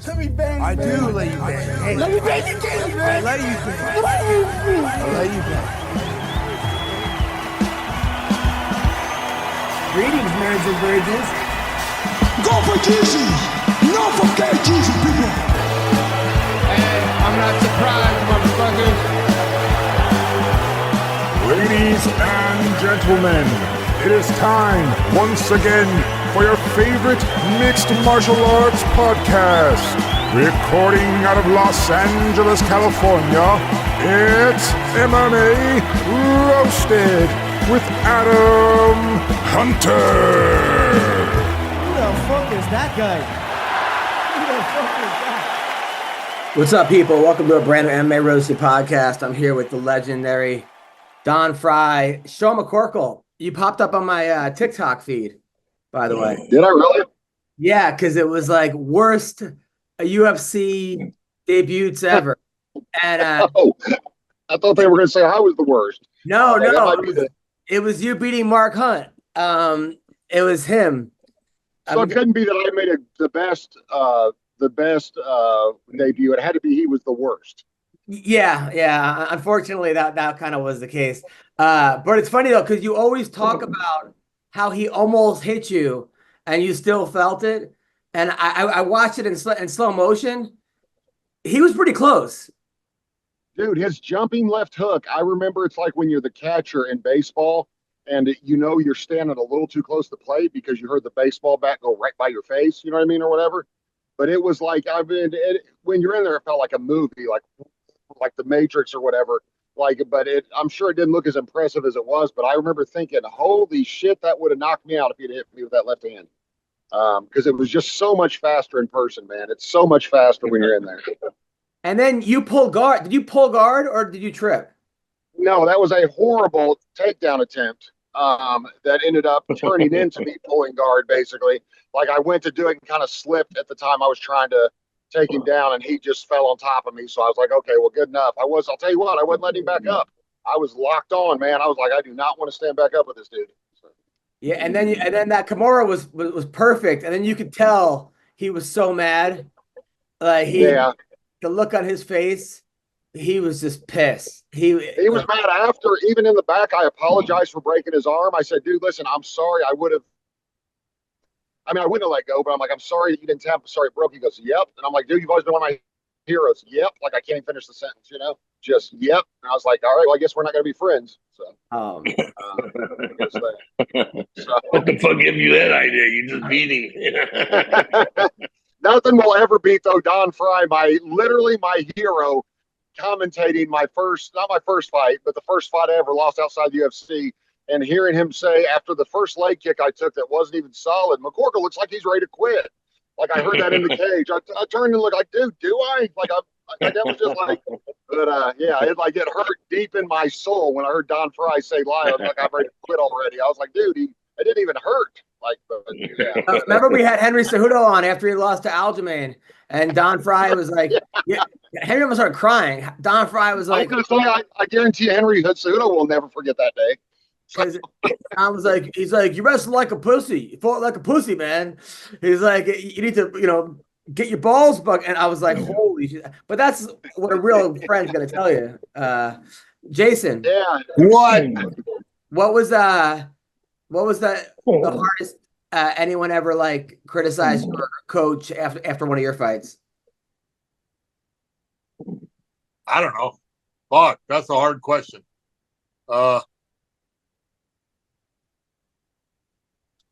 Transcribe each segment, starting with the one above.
Let me bang. I do let you bang. Hey, let me bang your titties, man. I let you bang. I let you bang. Greetings, marriage and virgins. Go for Jesus. No forget Jesus, people. Hey, I'm not surprised, motherfuckers. Ladies and gentlemen, it is time once again for your favorite mixed martial arts podcast. Recording out of Los Angeles, California, it's MMA Roasted with Adam Hunter. Who the fuck is that guy? Who the fuck is that? What's up, people? Welcome to a brand new MMA Roasted Podcast. I'm here with the legendary Don Frye. Show McCorkle. You popped up on my TikTok feed, by the way. Did I really? Yeah, because it was like worst UFC debuts ever. And I thought they were going to say I was the worst. no, The... it was you beating Mark Hunt. It was him. So it couldn't be that I made the best debut. It had to be he was the worst. Yeah. Unfortunately, that kind of was the case. But it's funny though, because you always talk about how he almost hit you and you still felt it. And I watched it in slow motion. He was pretty close. Dude, his jumping left hook, I remember it's like when you're the catcher in baseball and you know you're standing a little too close to plate because you heard the baseball bat go right by your face, you know what I mean, or whatever. But it was like, when you're in there, it felt like a movie, like The Matrix or whatever. I'm sure it didn't look as impressive as it was, but I remember thinking, holy shit, that would have knocked me out if he'd hit me with that left hand. Because it was just so much faster in person, man. It's so much faster when you're in there. And then you pulled guard. Did you pull guard or did you trip? No, that was a horrible takedown attempt that ended up turning into me pulling guard, basically. Like I went to do it and kind of slipped at the time I was trying to take him down, and he just fell on top of me. So I was like, okay, well, good enough. I'll tell you what, I wasn't letting him back up. I was locked on, man. I was like, I do not want to stand back up with this dude. So. Yeah, and then that Kimura was perfect, and then you could tell he was so mad. The look on his face, he was just pissed. He was mad after, even in the back. I apologized for breaking his arm. I said, dude, listen, I'm sorry. I wouldn't have let go, but I'm like, I'm sorry that you didn't tap. I'm sorry it broke. He goes, yep. And I'm like, dude, you've always been one of my heroes. Yep. Like I can't even finish the sentence, just yep. And I was like, all right, well, I guess we're not going to be friends. So, What the fuck gave you that idea? You just beating. Nothing will ever beat though Don Frye, my hero, commentating not my first fight, but the first fight I ever lost outside the UFC. And hearing him say after the first leg kick I took that wasn't even solid, McCorkle looks like he's ready to quit. Like I heard that in the cage. I turned and looked like, dude, do I? That was just like, but it hurt deep in my soul when I heard Don Frye say live. I was like, I'm ready to quit already. I was like, dude, it didn't even hurt. Remember we had Henry Cejudo on after he lost to Aljamain, and Don Frye was like, Henry almost started crying. Don Frye was like, I guarantee Henry Cejudo will never forget that day. Because Don was like, he's like, you wrestled like a pussy. You fought like a pussy, man. He's like, you need to, get your balls bugged. And I was like, holy shit. But that's what a real friend's gonna tell you. Jason. Yeah. What was the hardest anyone ever criticized your coach after one of your fights? I don't know. Fuck, that's a hard question.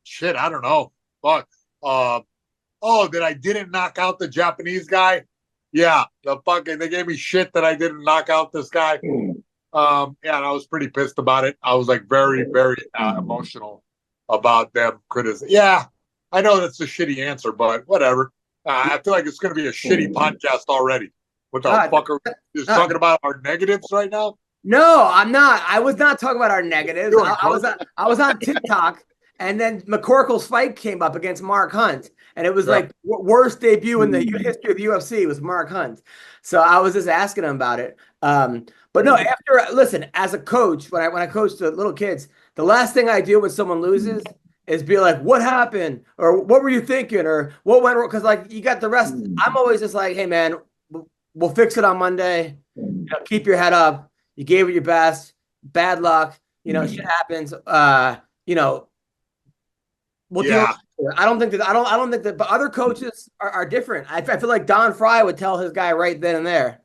Shit, I don't know. Fuck. That I didn't knock out the Japanese guy? Yeah, they gave me shit that I didn't knock out this guy. And I was pretty pissed about it. I was like very, very emotional about them criticizing. Yeah, I know that's a shitty answer, but whatever. I feel like it's going to be a shitty podcast already. What the fuck are we just talking about our negatives right now? No, I'm not. I was not talking about our negatives. I was on TikTok. And then McCorkle's fight came up against Mark Hunt. And it was like worst debut in the history of the UFC was Mark Hunt. So I was just asking him about it. But no, as a coach, when I coach the little kids, the last thing I do when someone loses is be like, what happened? Or what were you thinking? Or what went wrong? Because like you got the rest. I'm always just like, hey man, we'll fix it on Monday. You know, keep your head up. You gave it your best. Bad luck. You know, shit happens. You know, we'll deal with it. I don't think that but other coaches are different. I feel like Don Frye would tell his guy right then and there.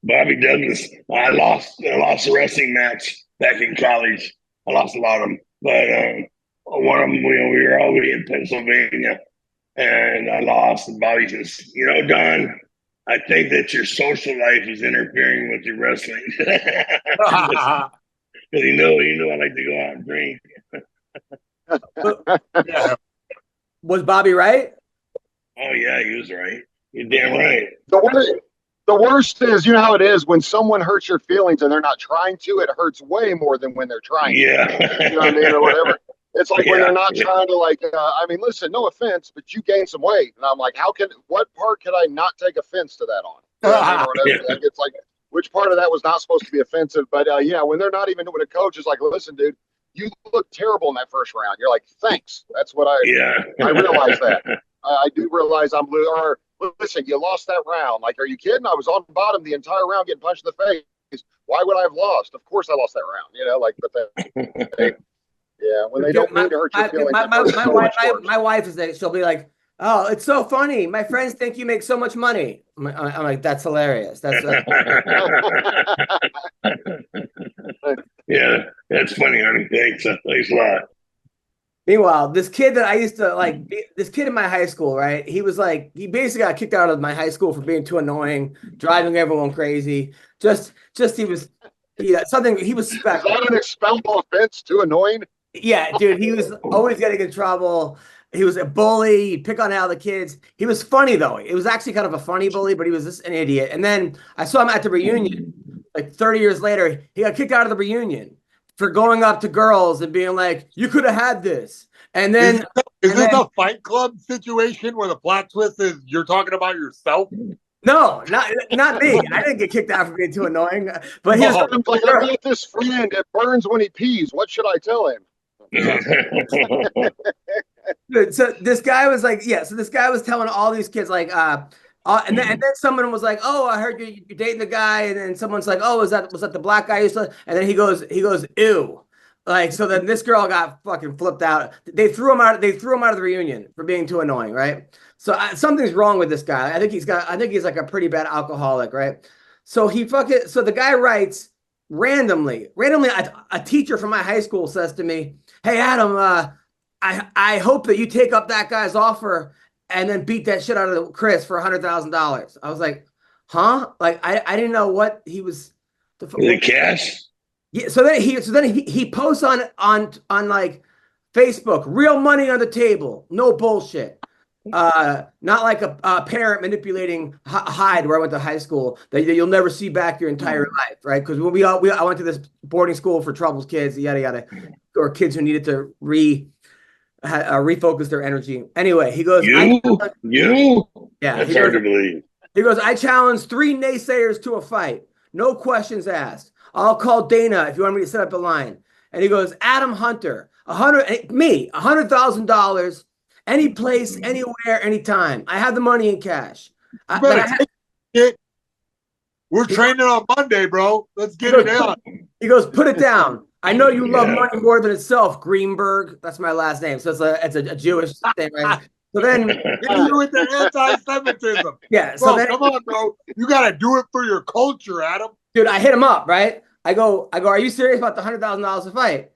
Bobby Douglas. I lost a wrestling match back in college. I lost a lot of them, but one of them, we were all the way in Pennsylvania, and I lost. And Bobby says, Don, I think that your social life is interfering with your wrestling. Because he knew I like to go out and drink. Yeah. Was Bobby right? Oh yeah, he was right. You're damn right. The worst is, you know how it is when someone hurts your feelings and they're not trying to, it hurts way more than when they're trying to. You know what I mean? Or whatever. It's like when they're not trying to listen, no offense, but you gained some weight. And I'm like, what part could I not take offense to that on? You know what I mean? Like, it's like, which part of that was not supposed to be offensive? But when they're not even, when a coach is like, listen, dude, you look terrible in that first round. You're like, thanks. That's what I realize that. I do realize or listen, you lost that round. Like, are you kidding? I was on bottom the entire round getting punched in the face. Why would I have lost? Of course I lost that round, but then, when they don't mean to hurt your feelings. My wife is like, she'll be like, oh, it's so funny. My friends think you make so much money. I'm like, that's hilarious. That's yeah, that's funny, honey. Thanks a lot. Meanwhile, this kid that I used to this kid in my high school, right? He basically got kicked out of my high school for being too annoying, driving everyone crazy. He was something. He was special. Is that an expellable offense? Too annoying? Yeah, dude. He was always getting in trouble. He was a bully. He'd pick on all the kids. He was funny though. It was actually kind of a funny bully, but he was just an idiot. And then I saw him at the reunion, like 30 years later. He got kicked out of the reunion for going up to girls and being like, you could have had this. And then is this a Fight Club situation where the plot twist is you're talking about yourself? No, not me. I didn't get kicked out for being too annoying. But I got this friend. It burns when he pees. What should I tell him? So this guy was like, so this guy was telling all these kids like, and then someone was like, oh, I heard you're dating the guy, and then someone's like, oh, was that the black guy you used to? And then he goes, ew. Like, so then this girl got fucking flipped out. They threw him out of the reunion for being too annoying, right? So something's wrong with this guy. I think he's like a pretty bad alcoholic, right? So so the guy writes randomly, a teacher from my high school says to me, hey, Adam, I hope that you take up that guy's offer and then beat that shit out of Chris for $100,000. I was like, huh? Like, I didn't know what he was. The cash? Yeah. So then he posts on like Facebook, real money on the table, no bullshit. Not like a parent manipulating Hyde, where I went to high school, that you'll never see back your entire life, right? Because I went to this boarding school for troubled kids, yada yada, or kids who needed to refocus their energy. Anyway, he goes, yeah, that's hard to believe. He goes, I challenge 3 naysayers to a fight, no questions asked. I'll call Dana if you want me to set up the line. And he goes, Adam Hunter, $100,000, any place, anywhere, anytime. I have the money in cash. We're training on Monday, bro. Let's get it done. He goes, put it down. I know you love money more than itself, Greenberg. That's my last name. So it's a Jewish thing, right? So then you with the anti-Semitism. Yeah. So then, come on, bro. You gotta do it for your culture, Adam. Dude, I hit him up, right? I go, are you serious about the $100,000 to fight?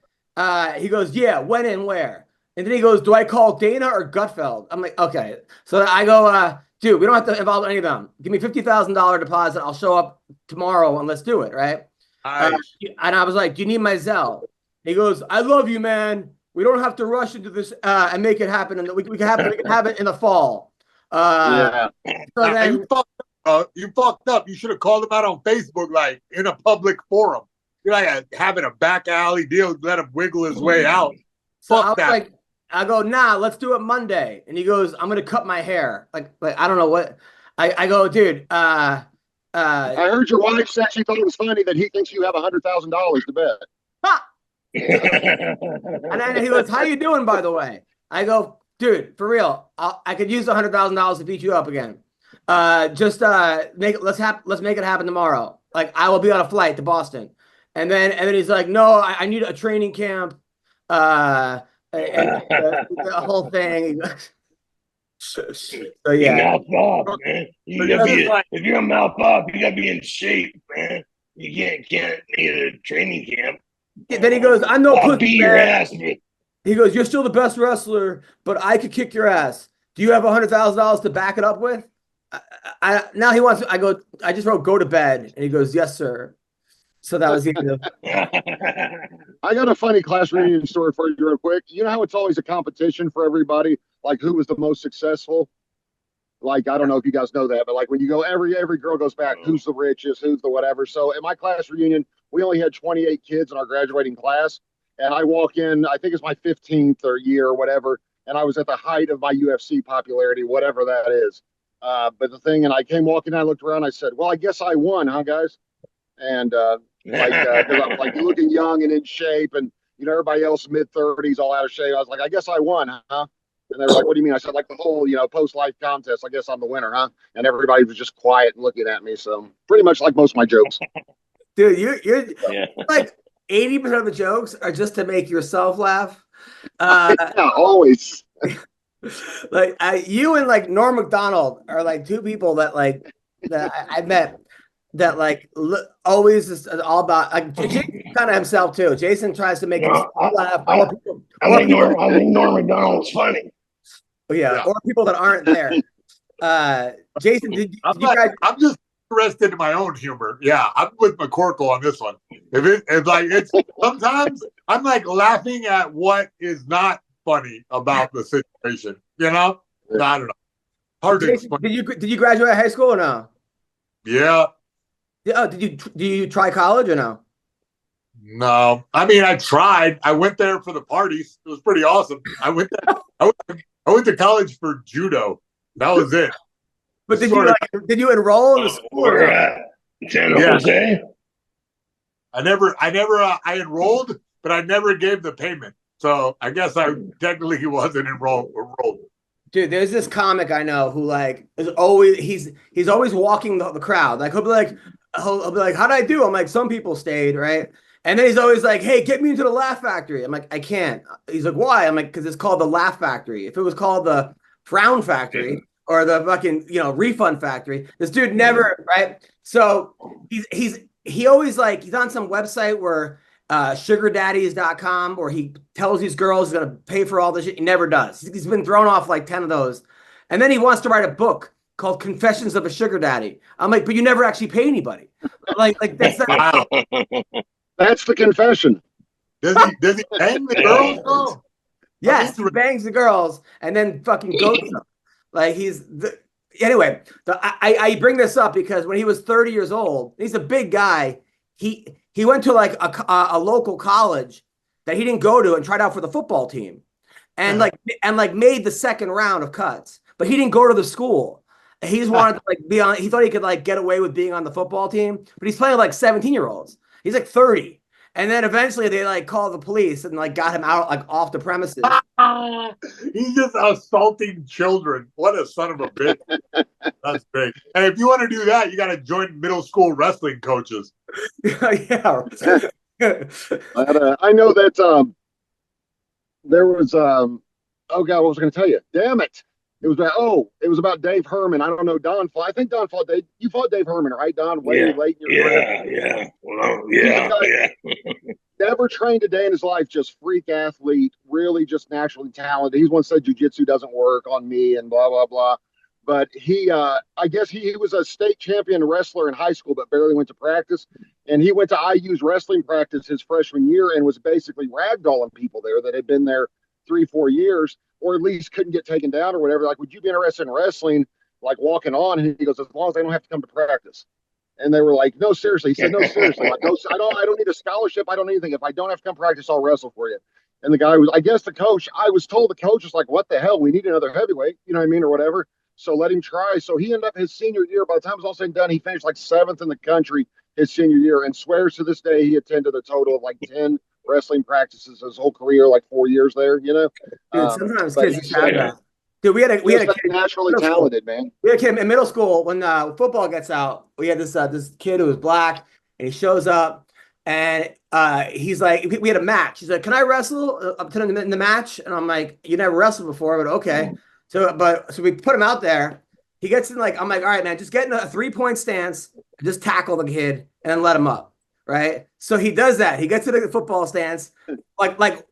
He goes, yeah, when and where? And then he goes, do I call Dana or Gutfeld? I'm like, okay. So I go, dude, we don't have to involve any of them. Give me $50,000 deposit. I'll show up tomorrow and let's do it, right? And I was like, do you need my Zelle? He goes, I love you, man. We don't have to rush into this and make it happen. And we can have it in the fall. So then, you fucked up. You should have called him out on Facebook, like in a public forum. You're like having a back alley deal. Let him wiggle his way out. So fuck that. I go, nah, let's do it Monday. And he goes, I'm gonna cut my hair. Like I don't know what. I go, dude. I heard your wife said she thought it was funny that he thinks you have $100,000 to bet. Ha! And then he goes, "How you doing, by the way?" I go, "Dude, for real, I could use $100,000 to beat you up again. Let's make it happen tomorrow. Like, I will be on a flight to Boston." And then he's like, "No, I need a training camp. And the whole thing." So yeah, Mouth off, man. If you're a mouth off, you gotta be in shape, man. You can't need a training camp. Then he goes, "I'm no I'll pussy, beat your man." ass, man. He goes, "You're still the best wrestler, but I could kick your ass. Do you have $100,000 to back it up with?" Now he wants. I go. I just wrote "go to bed," and he goes, "Yes, sir." So that was the end of. I got a funny class reunion story for you real quick. You know how it's always a competition for everybody, like who was the most successful? Like, I don't know if you guys know that, but like when you go, every girl goes back, who's the richest, who's the whatever. So at my class reunion, we only had 28 kids in our graduating class. And I walk in, I think it's my 15th or year or whatever. And I was at the height of my UFC popularity, whatever that is. But the thing, and I came walking in, I looked around, I said, "Well, I guess I won, huh, guys?" And because I'm like looking young and in shape, and everybody else mid-30s, all out of shape. I was like, "I guess I won, huh?" And they were like, "What do you mean?" I said, "Like the whole post-life contest. I guess I'm the winner, huh?" And everybody was just quiet and looking at me. So pretty much like most of my jokes. Dude, you're like 80% of the jokes are just to make yourself laugh. Yeah, always. Like you and like Norm Macdonald are like two people that I met that like always is all about like Jason kind of himself too. Jason tries to make himself laugh. I think Norm Macdonald's funny. Yeah, or people that aren't there. Jason, I'm just interested in my own humor. Yeah, I'm with McCorkle on this one. It's sometimes I'm like laughing at what is not funny about the situation. I don't know. Hard to Jason, explain. did you graduate high school or no? Yeah. Oh, did you try college or no? No, I mean I tried. I went there for the parties. It was pretty awesome. I went to college for judo. That was it. But did you enroll in the school? Or San Jose? I enrolled, but I never gave the payment. So I guess I technically wasn't enrolled. Dude, there's this comic I know who like is always he's always walking the crowd. Like he'll be like, "How'd I do?" I'm like, "Some people stayed, right?" And then he's always like, "Hey, get me into the Laugh Factory." I'm like, "I can't." He's like, "Why?" I'm like, "Because it's called the Laugh Factory. If it was called the Frown Factory or the fucking Refund Factory, this dude never, right?" So he always like he's on some website where sugardaddies.com where he tells these girls he's gonna pay for all this shit. He never does. He's been thrown off like 10 of those. And then he wants to write a book called Confessions of a Sugar Daddy. I'm like, "But you never actually pay anybody." Like that's Wow. That's the confession. Does he bang the girls though? Yes, he bangs the girls and then fucking goes them. Like anyway, I bring this up because when he was 30 years old, he's a big guy. He went to like a local college that he didn't go to and tried out for the football team, and made the second round of cuts. But he didn't go to the school. He just wanted to like be on. He thought he could like get away with being on the football team, but he's playing with like 17-year-olds. He's like 30, and then eventually they like called the police and like got him out like off the premises. He's just assaulting children. What a son of a bitch. That's great. And if you want to do that, you got to join middle school wrestling coaches. Yeah. I know that there was oh god, what was I going to tell you? Damn it! It was about Dave Herman. I don't know. I think Don fought Dave. You fought Dave Herman, right, Don? Way late in your career. Well, yeah. Never trained a day in his life. Just freak athlete. Really, just naturally talented. He's once said jiu-jitsu doesn't work on me and blah blah blah. But I guess he was a state champion wrestler in high school, but barely went to practice. And he went to IU's wrestling practice his freshman year and was basically ragdolling people there that had been there 3-4 years, or at least couldn't get taken down or whatever. Like, "Would you be interested in wrestling?" Like walking on, and he goes, "As long as they don't have to come to practice." And they were like, "No, seriously." He said, "No, seriously. Like, no, I don't need a scholarship. I don't need anything. If I don't have to come practice, I'll wrestle for you." And the guy was, I guess the coach, I was told the coach was like, "What the hell? We need another heavyweight." You know what I mean? Or whatever. So let him try. So he ended up his senior year. By the time it was all said and done, he finished like 7th in the country his senior year and swears to this day he attended a total of like 10 wrestling practices his whole career, like 4 years there, you know. Dude, sometimes But kids he's just have that. Dude, we had a kid naturally talented, man. We had a kid in middle school when football gets out. We had this kid who was black, and he shows up, and he's like, we had a match. He's like, "Can I wrestle up to in the match?" And I'm like, "You never wrestled before, but okay." So we put him out there. He gets in I'm like, "All right, man, just get in a 3-point stance, and just tackle the kid, and then let him up." Right? So he does that. He gets to the football stance, like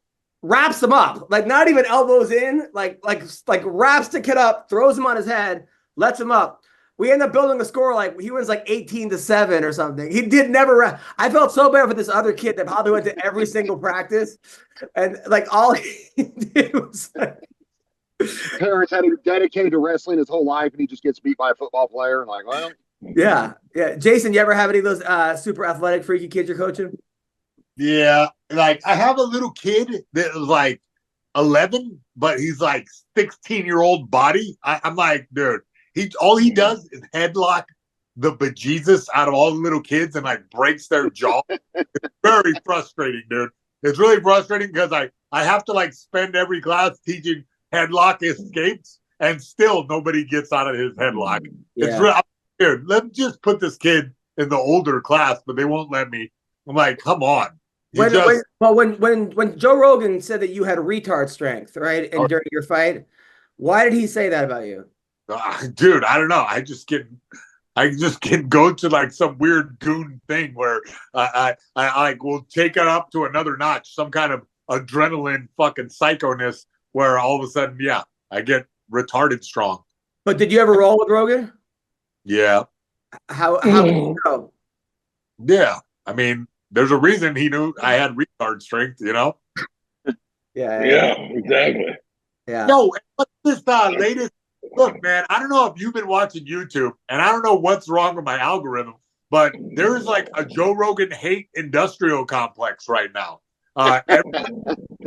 wraps him up, like not even elbows in, like wraps the kid up, throws him on his head, lets him up. We end up building a score like he wins like 18-7 or something. He did never. I felt so bad for this other kid that probably went to every single practice, and all he did was. Parents had him dedicated to wrestling his whole life, and he just gets beat by a football player. Like, well, yeah. Jason, you ever have any of those super athletic, freaky kids you're coaching? Yeah, like I have a little kid that was like 11, but he's like 16-year-old body. I'm like, dude, all he does is headlock the bejesus out of all the little kids and like breaks their jaw. It's very frustrating, dude. It's really frustrating because I have to like spend every class teaching headlock escapes, and still nobody gets out of his headlock. Yeah. It's real. Dude, let me just put this kid in the older class, but they won't let me. I'm like, come on. When Joe Rogan said that you had retard strength, right, and during your fight, why did he say that about you? Dude, I don't know. I just can go to like some weird goon thing where I like will take it up to another notch, some kind of adrenaline fucking psychoness where all of a sudden, yeah, I get retarded strong. But did you ever roll with Rogan? Yeah. How did you know? Yeah. I mean, there's a reason he knew I had retard strength, you know? Yeah, exactly. Yeah. No, what's this latest? Look, man, I don't know if you've been watching YouTube, and I don't know what's wrong with my algorithm, but there's like a Joe Rogan hate industrial complex right now.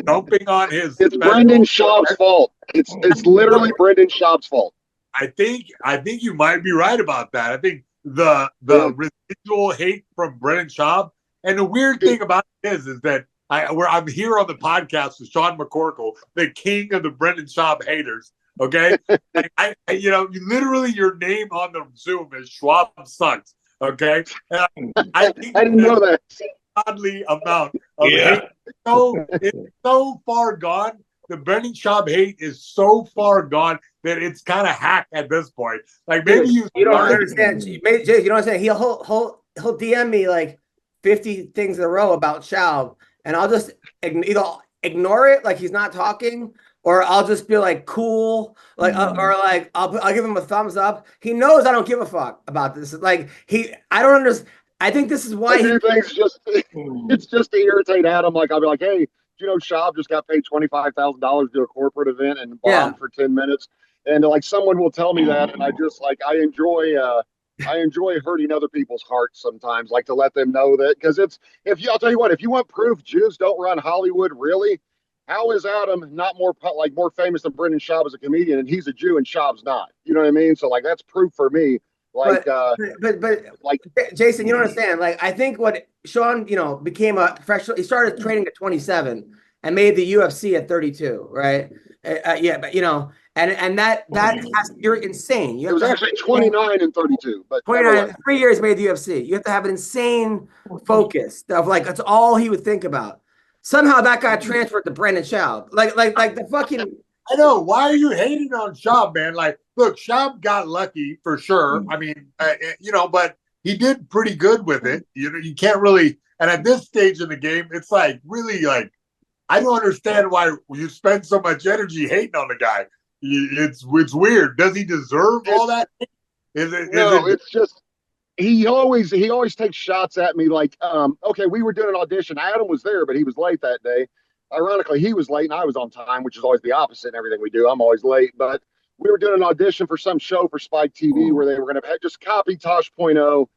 Dumping on his. It's Brendan Schaub's fault. It's literally Brendan Schaub's fault. I think you might be right about that. I think the residual hate from Brendan Schaub, and the weird thing about it is that I'm here on the podcast with Sean McCorkle, the king of the Brendan Schaub haters. Okay, you literally your name on the Zoom is Schwab sucks. Okay, and I didn't know that. Godly amount of hate. It's so far gone. The Brendan Schaub hate is so far gone that it's kind of hacked at this point. Like maybe you don't understand. You don't understand. He'll DM me like 50 things in a row about Schaub, and I'll just either ignore it like he's not talking, or I'll just be like cool, like or like I'll give him a thumbs up. He knows I don't give a fuck about this. Like I don't understand. I think this is why it's just to irritate Adam. Like I'll be like, hey, Schaub just got paid $25,000 to do a corporate event and bombed for 10 minutes, and like someone will tell me that, and I just like I enjoy hurting other people's hearts sometimes, like to let them know that, because I'll tell you what, if you want proof Jews don't run Hollywood, really, how is Adam not more famous than Brendan Schaub as a comedian, and he's a Jew and Schaub's not? You know what I mean? So like that's proof for me. Like, but like Jason, you don't understand. Like I think what Sean, became a professional. He started training at 27 and made the UFC at 32, right? But and that you're insane. It was actually 29 and 32, but 29, 3 years made the UFC. You have to have an insane focus of like that's all he would think about. Somehow that got transferred to Brendan Schaub. Like the fucking. I know. Why are you hating on Schaub, man? Like, look, Schaub got lucky for sure. I mean, but he did pretty good with it. You can't really. And at this stage in the game, it's like really like I don't understand why you spend so much energy hating on the guy. It's weird. Does he deserve all that? It's just he always takes shots at me. Like, okay, we were doing an audition. Adam was there, but he was late that day. Ironically, he was late and I was on time, which is always the opposite in everything we do. I'm always late, but we were doing an audition for some show for Spike TV where they were going to just copy Tosh.0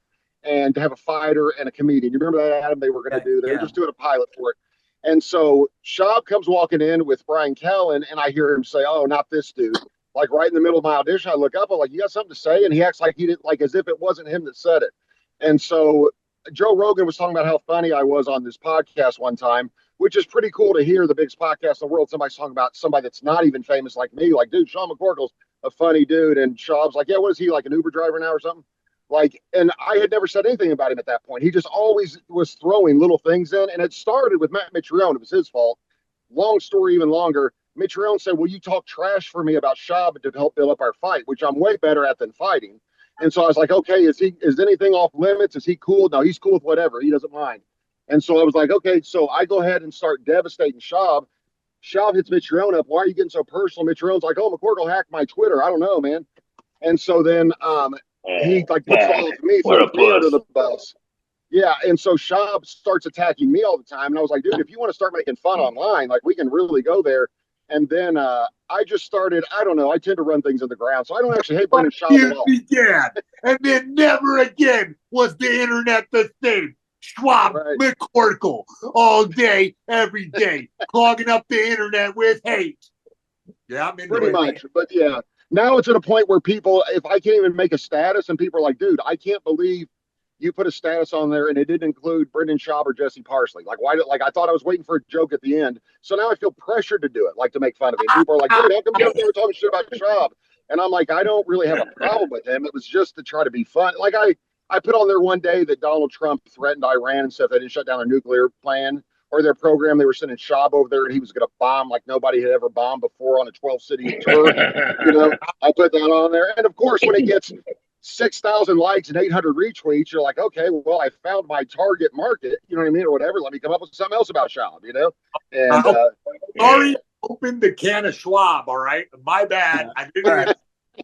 and to have a fighter and a comedian. You remember that, Adam? They were going to do. They were just doing a pilot for it. And so Schaub comes walking in with Brian Callen, and I hear him say, "Oh, not this dude." Like right in the middle of my audition, I look up, I'm like, "You got something to say?" And he acts like he didn't, like as if it wasn't him that said it. And so Joe Rogan was talking about how funny I was on this podcast one time. which is pretty cool to hear the biggest podcast in the world. Somebody's talking about somebody that's not even famous like me. Like, dude, Sean McCorkle's a funny dude. And Schaub's like, yeah, what is he, like an Uber driver now or something? Like, and I had never said anything about him at that point. He just always was throwing little things in. And it started with Matt Mitrione. It was his fault. Long story, even longer. Mitrione said, well, you talk trash for me about Schaub to help build up our fight, which I'm way better at than fighting. And so I was like, okay, is anything off limits? Is he cool? No, he's cool with whatever. He doesn't mind. And so I was like, okay, so I go ahead and start devastating Schaub. Schaub hits Mitrione up. Why are you getting so personal? Mitrione's like, oh, McCorkle hacked my Twitter. I don't know, man. And so then he like puts all of me under the bus. Yeah, and so Schaub starts attacking me all the time. And I was like, dude, if you want to start making fun online, like we can really go there. And then I just started, I don't know, I tend to run things in the ground. So I don't actually hate Brendan Schaub at all. Began, and then never again was the internet the same. Schwab, right. McCorkle, all day, every day, clogging up the internet with hate. Yeah, I'm into pretty much. But yeah, now it's at a point where people, if I can't even make a status and people are like, dude, I can't believe you put a status on there and it didn't include Brendan Schaub or Jesse Parsley. Like, why? Like, I thought I was waiting for a joke at the end. So now I feel pressured to do it, like to make fun of him. People are like, dude, how come you were talking shit about Schaub? And I'm like, I don't really have a problem with him. It was just to try to be fun. Like, I put on there one day that Donald Trump threatened Iran and said they didn't shut down their nuclear plan or their program. They were sending Schaub over there and he was going to bomb like nobody had ever bombed before on a 12-city tour. You know, I put that on there. And of course, when it gets 6,000 likes and 800 retweets, you're like, okay, well, I found my target market, you know what I mean, or whatever. Let me come up with something else about Schaub, you know? And sorry, opened the can of Schwab, all right? My bad. I didn't.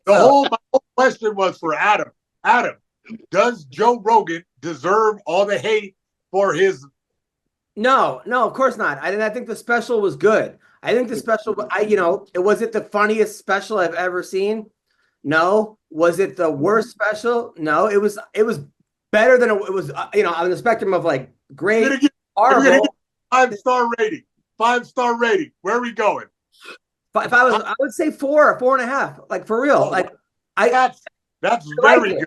My whole question was for Adam. Adam, does Joe Rogan deserve all the hate for his? No, of course not. I think the special was good. I think the special, was it the funniest special I've ever seen? No. Was it the worst special? No. It was better than it was. On the spectrum of like great, horrible. 5-star rating. 5-star rating. Where are we going? If I would say 4.5. Like for real. Like that's very good.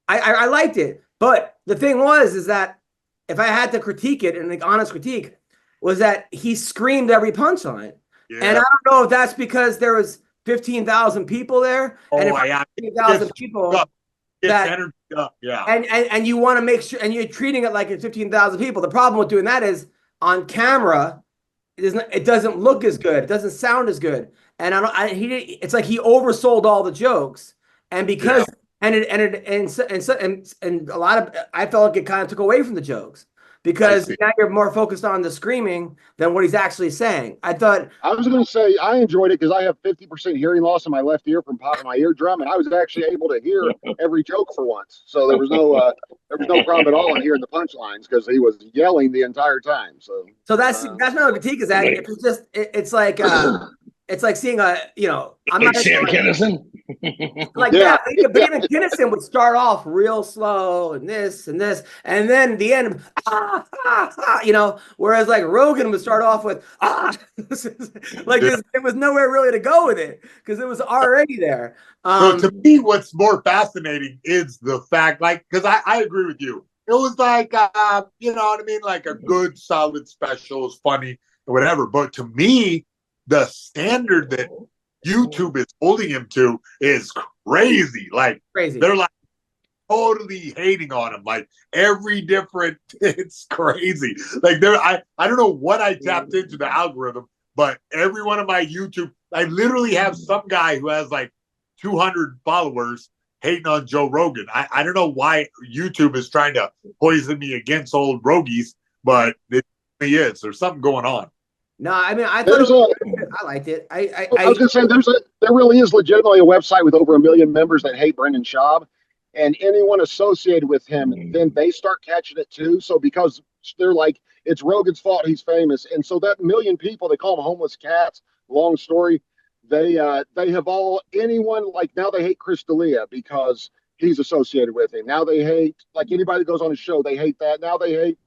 I liked it, but the thing is that if I had to critique it, and the honest critique was that he screamed every punchline, and I don't know if that's because there was 15,000 people there, and 15,000 people and you want to make sure, and you're treating it like it's 15,000 people. The problem with doing that is on camera, it doesn't look as good, it doesn't sound as good, and it's like he oversold all the jokes, and because. And a lot of, I felt like it kind of took away from the jokes because now you're more focused on the screaming than what he's actually saying. I was going to say I enjoyed it because I have 50% hearing loss in my left ear from popping my eardrum, and I was actually able to hear every joke for once. So there was no problem at all in hearing the punchlines because he was yelling the entire time. So that's not a critique. Is that it's like it's like seeing I'm not Sam Kinison. Like that, even Kinnison would start off real slow and this, and then the end, whereas like Rogan would start off with it was nowhere really to go with it because it was already there. So to me, what's more fascinating is the fact, because I agree with you. It was like, you know what I mean, like a good, solid special, is funny or whatever. But to me, the standard that YouTube is holding him to is crazy. Like crazy. They're like totally hating on him. Like every different, it's crazy. Like I don't know what I tapped into the algorithm, but every one of my YouTube, I literally have some guy who has like 200 followers hating on Joe Rogan. I don't know why YouTube is trying to poison me against old Rogies, but it really is. There's something going on. No, I mean, I thought I liked it. I was going to say there really is legitimately a website with over 1 million members that hate Brendan Schaub, and anyone associated with him, then they start catching it too. So because they're like, it's Rogan's fault, he's famous, and so that 1 million people, they call them homeless cats. Long story. They have all anyone like now they hate Chris D'Elia because he's associated with him. Now they hate like anybody that goes on his show. They hate that. Now they hate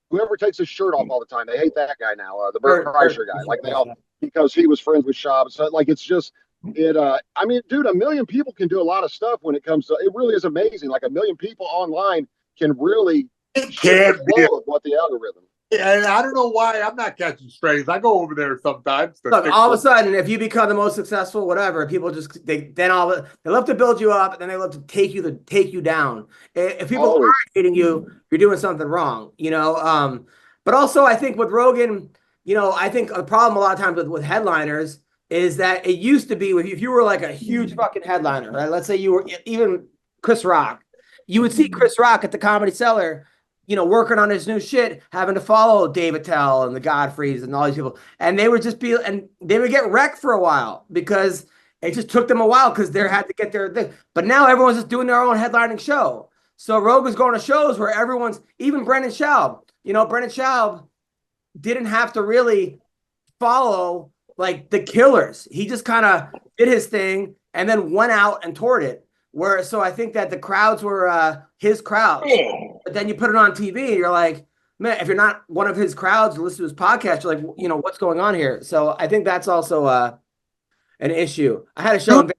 whoever takes his shirt off all the time. They hate that guy now, the Bert Kreischer guy. Like they all because he was friends with Schaub. So like it's just it. I mean, dude, 1 million people can do a lot of stuff when it comes to. It really is amazing. Like 1 million people online can really can't be what the algorithm. And I don't know why I'm not catching strays. I go over there sometimes. Look, all of a sudden, if you become the most successful, whatever, people just they love to build you up, and then they love to take you down. If people Always. aren't hating you, you're doing something wrong, you know. But also, I think with Rogan, you know, I think a problem a lot of times with headliners is that it used to be if you were like a huge fucking headliner, right? Let's say you were even Chris Rock, you would see Chris Rock at the Comedy Cellar, you know, working on his new shit, having to follow Dave Attell and the Godfreys and all these people. And they would just be, and they would get wrecked for a while because it just took them a while because they had to get their thing. But now everyone's just doing their own headlining show. So Rogan's going to shows where everyone's, even Brendan Schaub, you know, Brendan Schaub didn't have to really follow like the killers. He just kind of did his thing and then went out and toured it. So I think that the crowds were his crowds. But then you put it on TV and you're like, man, if you're not one of his crowds and listen to his podcast, you're like, you know, what's going on here? So I think that's also an issue. I had a show in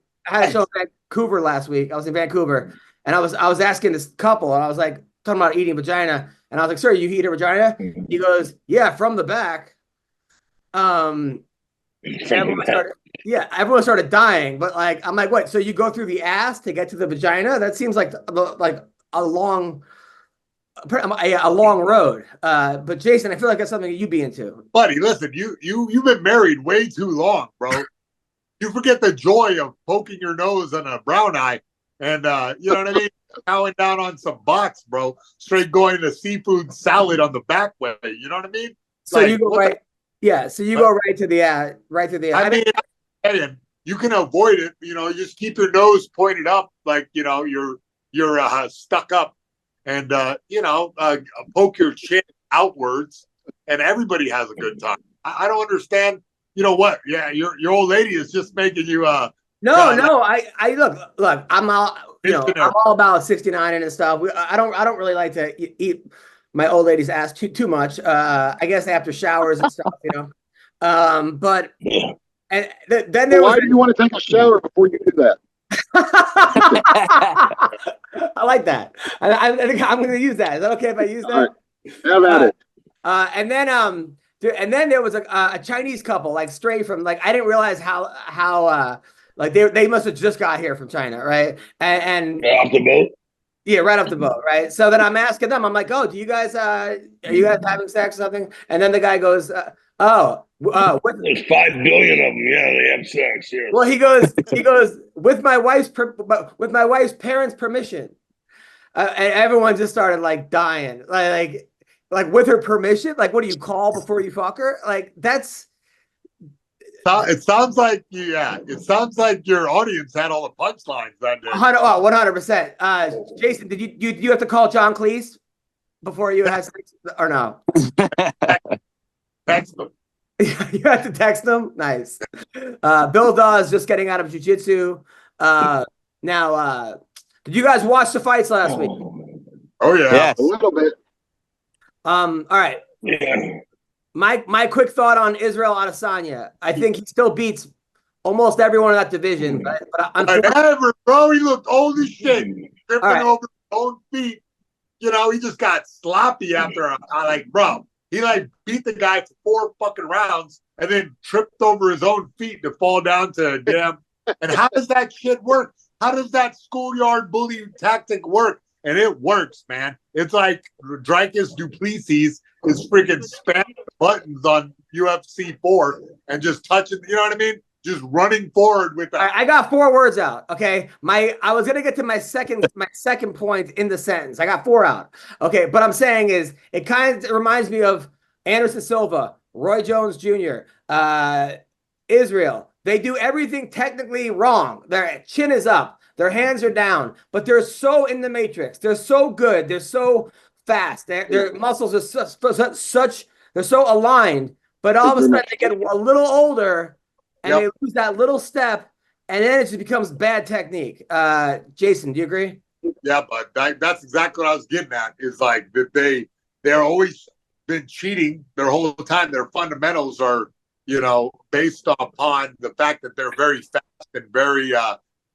Vancouver last week. I was in Vancouver and I was asking this couple and I was like talking about eating vagina. And I was like, sir, you eat a vagina? He goes, yeah, from the back. Everyone started dying, but like, I'm like, what? So you go through the ass to get to the vagina? That seems like a long road. But Jason, I feel like that's something you'd be into. Buddy, listen, you've been married way too long, bro. You forget the joy of poking your nose on a brown eye and you know what I mean? Chowing down on some box, bro. Straight going to seafood salad on the back way. You know what I mean? So like, you go right. Yeah, so you go right to the I mean, you can avoid it. You know, just keep your nose pointed up, like you know you're stuck up, and you know poke your chin outwards, and everybody has a good time. I don't understand. You know what? Yeah, your old lady is just making you. No. I look. I'm all about 69 and stuff. I don't really like to eat my old lady's ass too much. I guess after showers and stuff, you know. But and then there was. Why do you want to take a shower before you do that? I like that. I think I'm going to use that. Is that okay if I use that? Right. Have at it. And then there was a Chinese couple, like straight from like I didn't realize how like they must have just got here from China, right? And off the boat. Yeah, right off the boat, right? So then I'm asking them, I'm like, oh, do you guys are you guys having sex or something? And then the guy goes, there's 5 billion of them. Yeah, they have sex. Yeah. Well, he goes with my wife's parents' permission, and everyone just started like dying, like with her permission. Like, what do you call before you fuck her? Like that's. It sounds like It sounds like your audience had all the punchlines that day. 100%. Jason, did you have to call John Cleese before you had sex or no? Text them. You had to text them. Nice. Bill Dawes just getting out of jiu-jitsu. Now, did you guys watch the fights last week? Oh yeah, Yes. A little bit. All right. Yeah. My quick thought on Israel Adesanya. I think he still beats almost everyone in that division. But whatever, bro. He looked old as shit, tripping right. over his own feet. You know, he just got sloppy after he like beat the guy for 4 fucking rounds and then tripped over his own feet to fall down to damn. And how does that shit work? How does that schoolyard bully tactic work? And it works, man. It's like Dricus Duplessis is freaking spamming buttons on UFC 4 and just touching, you know what I mean? Just running forward with that. I got 4 words out. Okay. I was gonna get to my second point in the sentence. I got 4 out. Okay, but I'm saying is it kind of reminds me of Anderson Silva, Roy Jones Jr., Israel. They do everything technically wrong. Their chin is up, their hands are down, but they're so in the matrix. They're so good. They're so fast. Their muscles are they're so aligned, but all of a sudden they get a little older and they lose that little step, and then it just becomes bad technique. Jason, do you agree? Yeah, but that's exactly what I was getting at. Is like that they're always been cheating their whole time. Their fundamentals are, you know, based upon the fact that they're very fast and very,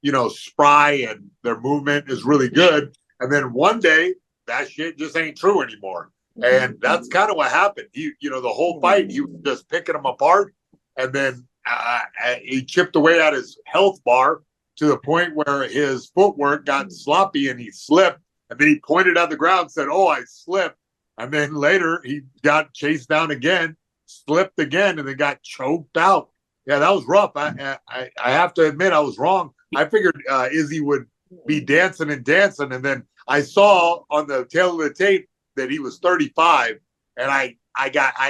you know, spry, and their movement is really good. And then one day that shit just ain't true anymore. And that's kind of what happened. The whole fight, he was just picking him apart. And then he chipped away at his health bar to the point where his footwork got sloppy and he slipped. And then he pointed at the ground and said, "Oh, I slipped." And then later he got chased down again, slipped again, and then got choked out. Yeah, that was rough. I have to admit I was wrong. I figured Izzy would be dancing, and then I saw on the tail of the tape that he was 35, and I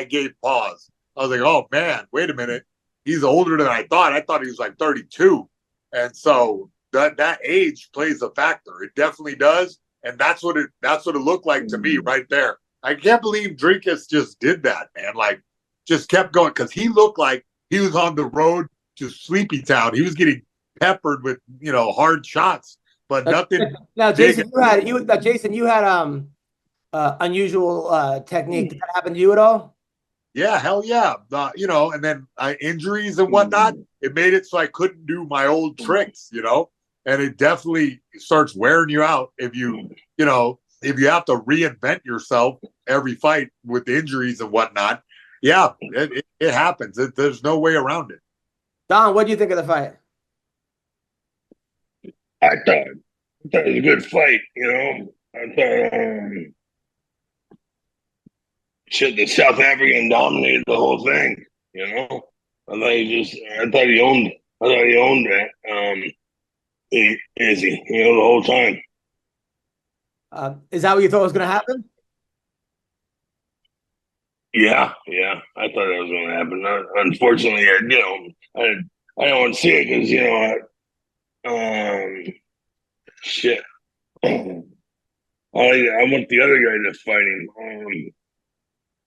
gave pause. I was like, "Oh man, wait a minute, he's older than I thought. I thought he was like 32," and so that age plays a factor. It definitely does, and that's what it looked like to me right there. I can't believe Drinkus just did that, man. Like, just kept going because he looked like he was on the road to Sleepy Town. He was getting peppered with hard shots, but nothing. Now, Jason, you had unusual technique. Did that happen to you at all? Yeah, hell yeah. And then injuries and whatnot, it made it so I couldn't do my old tricks, and it definitely starts wearing you out if you have to reinvent yourself every fight with injuries and whatnot. Yeah, it happens. There's no way around it. Don, what do you think of the fight? I thought it was a good fight, I thought the South African dominated the whole thing, I thought he owned that. Izzy, the whole time. Is that what you thought was going to happen? Yeah. I thought that was going to happen. Unfortunately, I don't want to see it because shit. I want the other guy that's fighting.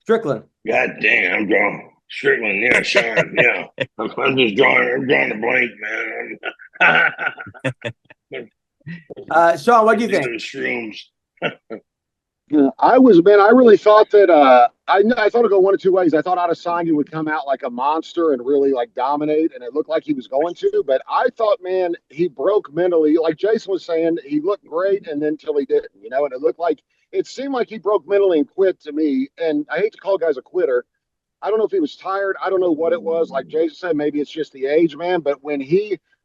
Strickland. God damn, I'm drawing Strickland. Yeah, Sean. Yeah, I'm just drawing. I'm drawing a blank, man. Sean, what do you think? Shrooms. I really thought that I thought it'd go one of two ways. I thought Adesanya would come out like a monster and really like dominate, and it looked like he was going to. But I thought, man, he broke mentally. Like Jason was saying, he looked great, and then until he didn't, and it seemed like he broke mentally and quit to me. And I hate to call guys a quitter. I don't know if he was tired. I don't know what it was. Like Jason said, maybe it's just the age, man. But when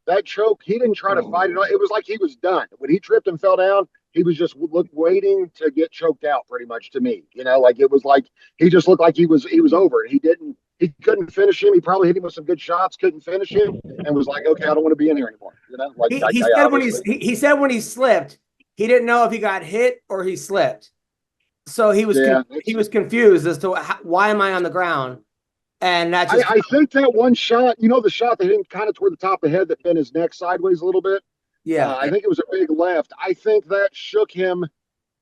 that choke, he didn't try to fight it. It was like he was done. When he tripped and fell down, he was just waiting to get choked out pretty much to me. It was like he just looked like he was over it. He couldn't finish him. He probably hit him with some good shots, couldn't finish him, and was like, okay, I don't want to be in here anymore. He said when he slipped, he didn't know if he got hit or he slipped. So he was confused as to why am I on the ground? And that's I think that one shot, the shot that hit him kind of toward the top of the head that bent his neck sideways a little bit. Yeah. I think it was a big left. I think that shook him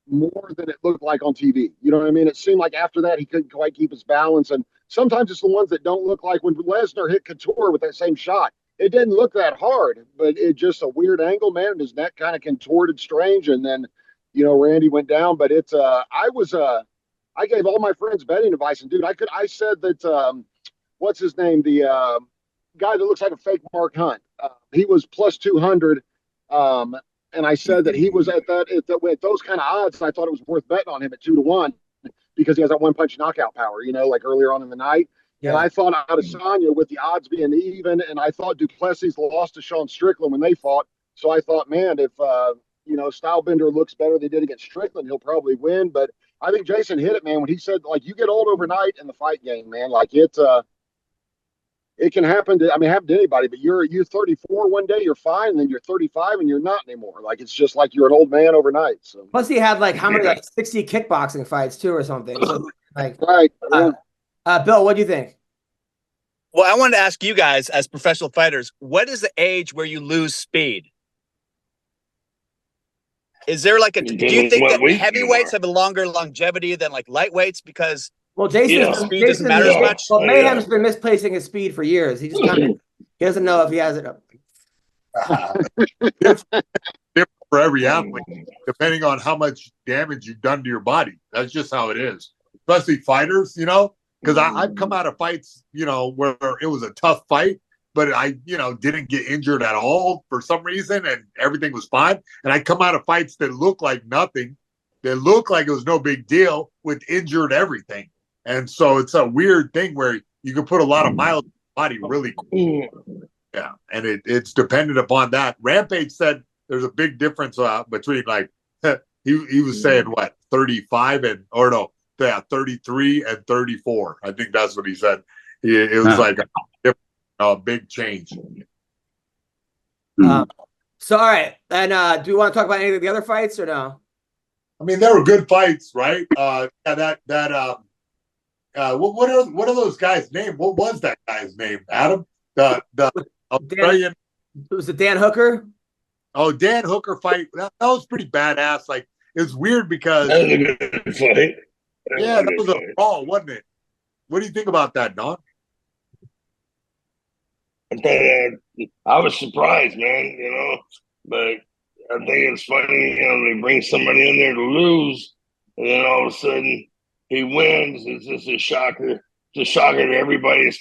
more than it looked like on TV. You know what I mean? It seemed like after that, he couldn't quite keep his balance. And sometimes it's the ones that don't look like when Lesnar hit Couture with that same shot. It didn't look that hard, but it just a weird angle, man. And his neck kind of contorted strange. And then, Randy went down. But I gave all my friends betting advice. And, dude, I said that, what's his name? The guy that looks like a fake Mark Hunt. He was plus 200. And I said that he was at those kind of odds. I thought it was worth betting on him at 2-1 because he has that one punch knockout power, like earlier on in the night. Yeah. And I thought Adesanya with the odds being even, and I thought Duplessis lost to Sean Strickland when they fought. So I thought, man, if Stylebender looks better than he did against Strickland, he'll probably win. But I think Jason hit it, man, when he said you get old overnight in the fight game, man. It can happen to anybody, but you're 34 one day, you're fine, and then you're 35 and you're not anymore. It's just like you're an old man overnight. So plus he had how many 60 kickboxing fights too or something. So, right. Bill, what do you think? Well, I wanted to ask you guys as professional fighters, what is the age where you lose speed? Is there do you think that heavyweights have a longer longevity than lightweights because Jason speed doesn't matter as much? Well, Mayhem's been misplacing his speed for years. He just he doesn't know if he has it up. Different for every athlete, depending on how much damage you've done to your body. That's just how it is. Especially fighters, because I've come out of fights, where it was a tough fight, but I, didn't get injured at all for some reason, and everything was fine. And I come out of fights that look like nothing, that looked like it was no big deal with injured everything. And so it's a weird thing where you can put a lot of miles in the body really quick. Yeah, and it's dependent upon that. Rampage said there's a big difference between like he was saying what 35 and 33 and 34. I think that's what he said. It was like a big change. So all right, and do you want to talk about any of the other fights or no? I mean, they were good fights, right? What are those guys' name? What was that guy's name? Adam, the Australian. It was the Dan Hooker. Oh, Dan Hooker fight. That was pretty badass. Like, it was weird because that was a good fight. That was a brawl, wasn't it? What do you think about that, Don? I was surprised, man. But I think it's funny. They bring somebody in there to lose, and then all of a sudden he wins. It's just a shocker. It's a shocker to everybody.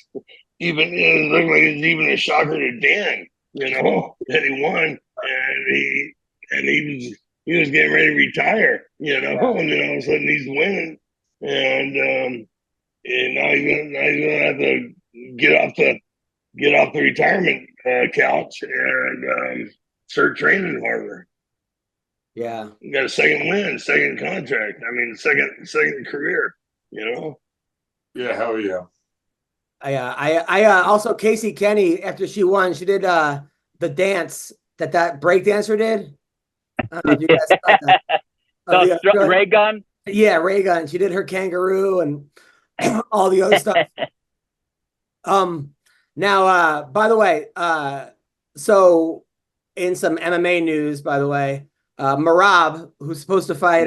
Even it looked like it's even a shocker to Dan. That he won, and he was getting ready to retire. And then all of a sudden he's winning, and now he's gonna have to get off the retirement couch and start training harder. Yeah, you got a second win, second contract. I mean, second career. Yeah, hell yeah. I also Casey Kenny, after she won, she did the dance that break dancer did. You guys that. Ray gun. Yeah, Ray gun. She did her kangaroo and all the other stuff. Now, by the way, so in some MMA news, by the way, Marab, who's supposed to fight,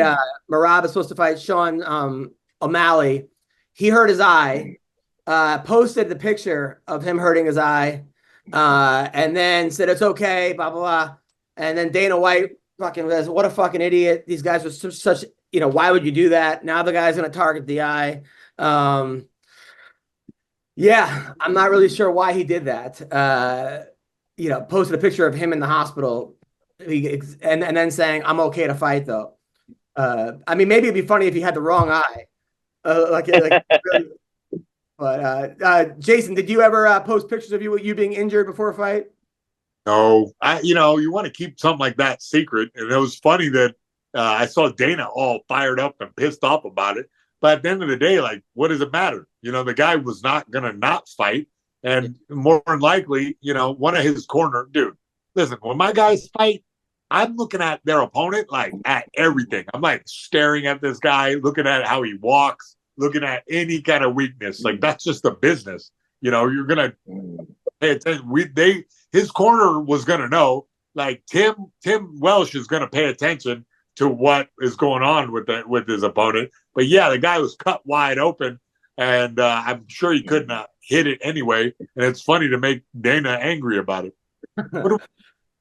Marab is supposed to fight Sean O'Malley. He hurt his eye. Posted the picture of him hurting his eye, and then said it's okay, blah blah blah. And then Dana White fucking says, "What a fucking idiot! These guys were such why would you do that?" Now the guy's gonna target the eye. Yeah, I'm not really sure why he did that. Posted a picture of him in the hospital, and then saying, "I'm okay to fight though." I mean, maybe it'd be funny if he had the wrong eye, really. But Jason, did you ever post pictures of you being injured before a fight? No, you want to keep something like that secret. And it was funny that I saw Dana all fired up and pissed off about it. But at the end of the day, like, what does it matter? The guy was not going to not fight. And more than likely, one of his corner, dude, listen, when my guys fight, I'm looking at their opponent, like, at everything. I'm like staring at this guy, looking at how he walks, looking at any kind of weakness. Like, that's just the business. You're gonna pay attention. His corner was gonna know. Like, Tim Welsh is gonna pay attention to what is going on with his opponent. But yeah, the guy was cut wide open, and I'm sure he couldn't hit it anyway. And it's funny to make Dana angry about it.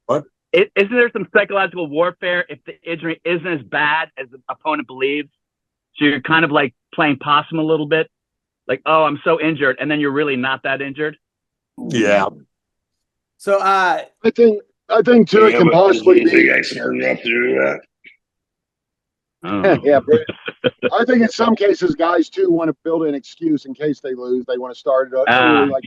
What? Isn't there some psychological warfare if the injury isn't as bad as the opponent believes? So you're kind of like playing possum a little bit, like, oh, I'm so injured, and then you're really not that injured. Yeah. So I think too, it can possibly be. You guys smart enough to do that. Yeah, but I think in some cases, guys too want to build an excuse in case they lose. They want to start it up like,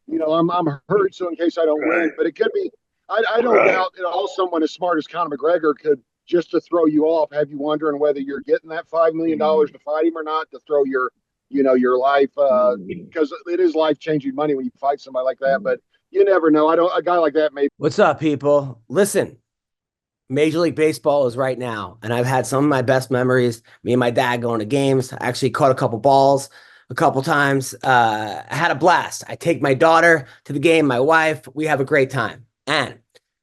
I'm hurt, so in case I don't win. But it could be. I don't doubt at all someone as smart as Conor McGregor could, just to throw you off, have you wondering whether you're getting that $5 million to fight him or not, to throw your life, because it is life-changing money when you fight somebody like that. But you never know. A guy like that may. What's up, people? Listen, Major League Baseball is right now, and I've had some of my best memories. Me and my dad going to games. I actually caught a couple balls a couple times. I had a blast. I take my daughter to the game, my wife. We have a great time. And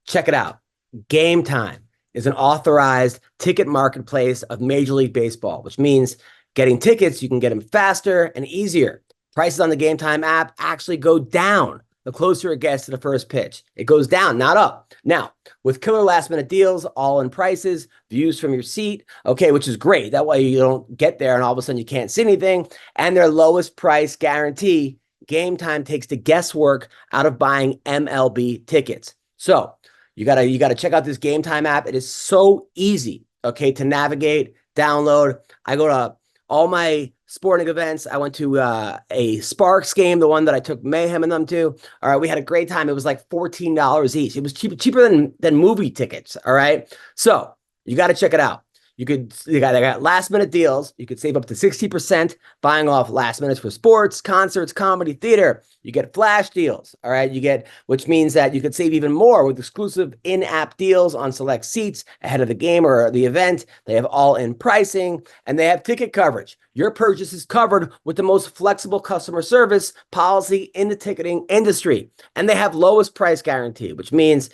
check it out. Game Time is an authorized ticket marketplace of Major League Baseball, which means getting tickets, you can get them faster and easier. Prices on the Game Time app actually go down the closer it gets to the first pitch. It goes down, not up. Now, with killer last-minute deals, all-in prices, views from your seat, okay, which is great. That way you don't get there and all of a sudden you can't see anything, and their lowest price guarantee, Game Time takes the guesswork out of buying MLB tickets. So you gotta check out this Game Time app. It is so easy, okay, to navigate, download. I go to all my sporting events. I went to a Sparks game, the one that I took Mayhem and them to. All right, we had a great time. It was like $14 each. It was cheaper than movie tickets. All right, so you got to check it out. They got last minute deals. You could save up to 60% buying off last minutes for sports, concerts, comedy, theater. You get flash deals. All right. Which means that you could save even more with exclusive in-app deals on select seats ahead of the game or the event. They have all-in pricing and they have ticket coverage. Your purchase is covered with the most flexible customer service policy in the ticketing industry. And they have lowest price guarantee, which means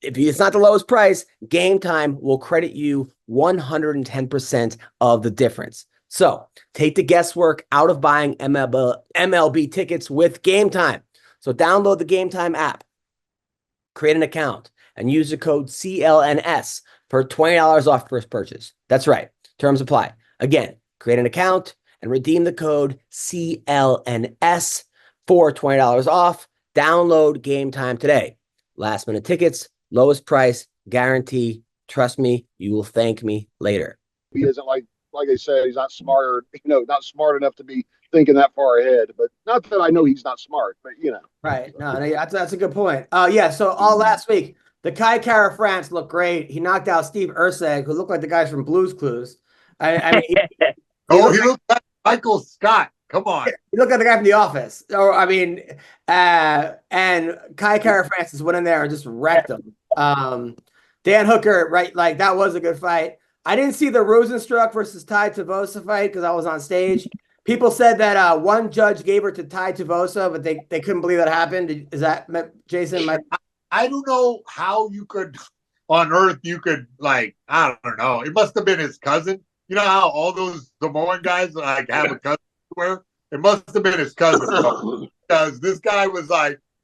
if it's not the lowest price, Game Time will credit you 110% of the difference. So take the guesswork out of buying MLB tickets with Game Time. So download the Game Time app, create an account, and use the code CLNS for $20 off first purchase. That's right. Terms apply. Again, create an account and redeem the code CLNS for $20 off. Download Game Time today. Last minute tickets, lowest price, guarantee. Trust me, you will thank me later. He isn't like I said, he's not smart enough to be thinking that far ahead. But not that I know he's not smart, but Right. No, that's a good point. Yeah. So all last week, the Kai Kara France looked great. He knocked out Steve Urseg, who looked like the guys from Blue's Clues. I mean, he looked like Michael Scott. Come on. He looked like the guy from The Office. And Kai Kara Francis went in there and just wrecked him. Dan Hooker, right? Like that was a good fight. I didn't see the Rosenstruck versus Tai Tuivasa fight because I was on stage. People said that one judge gave her to Tai Tuivasa, but they couldn't believe that happened. Is that Jason? I don't know how on earth you could I don't know. It must have been his cousin. You know how all those Samoan guys have a cousin where it must have been his cousin because this guy was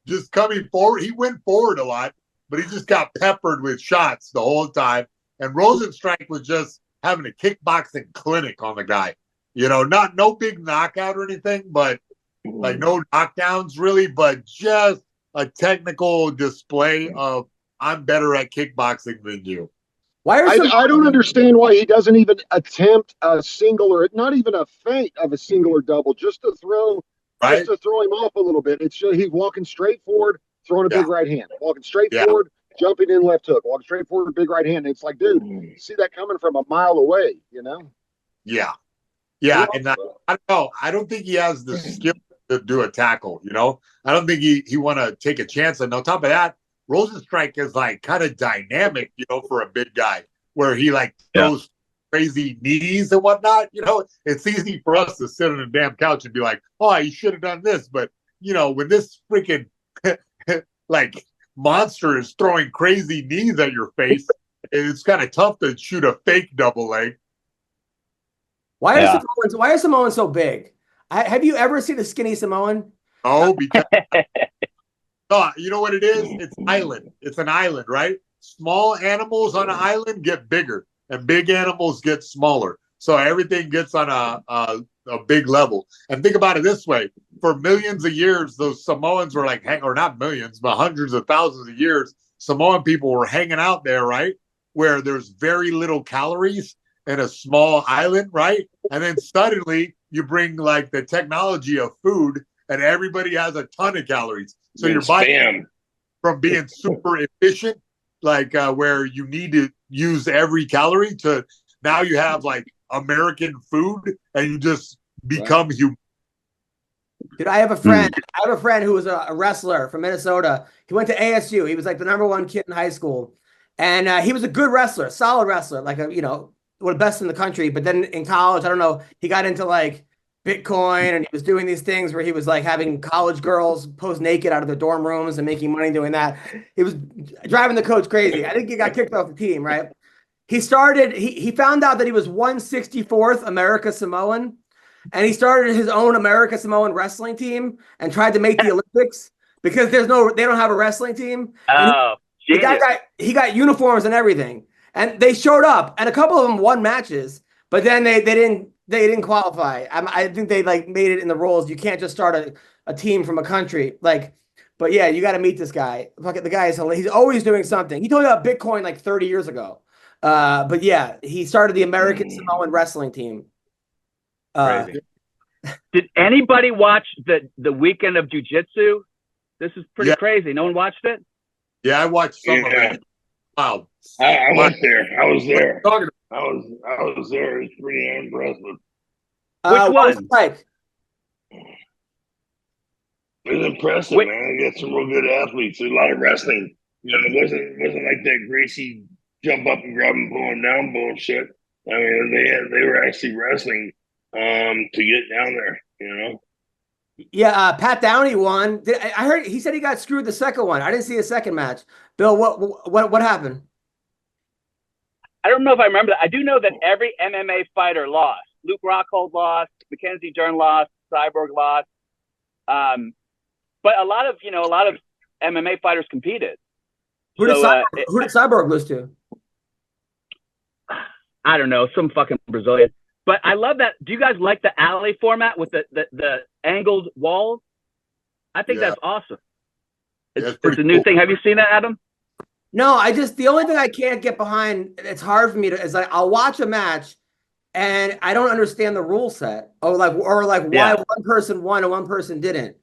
just coming forward. He went forward a lot, but he just got peppered with shots the whole time. And Rosenstrike was just having a kickboxing clinic on the guy. No big knockout or anything, but no knockdowns really, but just a technical display of I'm better at kickboxing than you. I don't understand why he doesn't even attempt a single or not even a feint of a single or double just to throw him off a little bit. It's just he's walking straight forward, throwing a big right hand, walking straight forward, jumping in left hook, walking straight forward, big right hand. It's like, dude, see that coming from a mile away, Yeah. Yeah. And I don't know. I don't think he has the skill to do a tackle, I don't think he want to take a chance. And on top of that, Rosenstrike is kind of dynamic, for a big guy where he throws crazy knees and whatnot. It's easy for us to sit on a damn couch and be like, oh, you should have done this. But, when this freaking monster is throwing crazy knees at your face, it's kind of tough to shoot a fake double leg. Why are Samoans so big? Have you ever seen a skinny Samoan? Oh, because you know what it is? It's island. It's an island, right? Small animals on an island get bigger, and big animals get smaller. So everything gets on a big level. And think about it this way: for millions of years, those Samoans were or not millions, but hundreds of thousands of years, Samoan people were hanging out there, right? Where there's very little calories in a small island, right? And then suddenly you bring the technology of food, and everybody has a ton of calories. So your body, from being super efficient, where you need to use every calorie, to now you have American food, and you just become human. Dude, I have a friend who was a wrestler from Minnesota. He went to ASU. He was the number one kid in high school, and he was a good wrestler, solid wrestler, one of the best in the country. But then in college, I don't know, he got into Bitcoin, and he was doing these things where he was having college girls pose naked out of their dorm rooms and making money doing that. He was driving the coach crazy. I think he got kicked off the team, right? He found out that he was 164th America Samoan, and he started his own America Samoan wrestling team and tried to make the Olympics because they don't have a wrestling team. Oh, he got uniforms and everything, and they showed up, and a couple of them won matches, but then they didn't qualify. I think they made it in the rules. You can't just start a team from a country. But yeah, you got to meet this guy. The guy he's always doing something. He told me about Bitcoin 30 years ago. But yeah, he started the American Samoan wrestling team. Crazy. Did anybody watch the weekend of jiu-jitsu? This is pretty crazy. No one watched it? Yeah, I watched some of it. Wow. I went there. I was there. I was there. It's pretty impressive. Which one? Like, it was impressive, man. I got some real good athletes. There's a lot of wrestling. You know, it wasn't like that Gracie jump up and grab and pull him down bullshit. I mean, they were actually wrestling to get down there. You know. Yeah, Pat Downey won. I heard he said he got screwed the second one. I didn't see a second match. Bill, what happened? I don't know if I remember that. I do know that every MMA fighter lost. Luke Rockhold lost. Mackenzie Dern lost. Cyborg lost. But a lot of MMA fighters competed. Who did Cyborg lose to? I don't know, some fucking Brazilian. But I love that. Do you guys like the alley format with the angled walls? I think that's awesome. It's a new thing. Have you seen that, Adam? No, the only thing I can't get behind, it's hard for me to, is like, I'll watch a match and I don't understand the rule set or why one person won and one person didn't.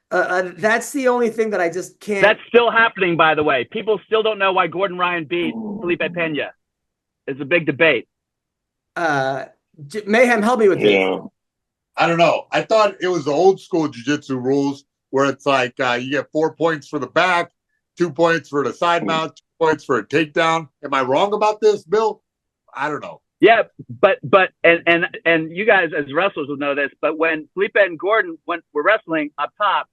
That's the only thing that I just can't. That's still happening, by the way. People still don't know why Gordon Ryan beat Felipe Pena. It's a big debate. Mayhem, help me with this. I don't know. I thought it was the old school jiu-jitsu rules where it's like you get 4 points for the back, 2 points for the side mount, 2 points for a takedown. Am I wrong about this, Bill? I don't know. Yeah, but you guys as wrestlers will know this, but when Felipe and Gordon were wrestling up top,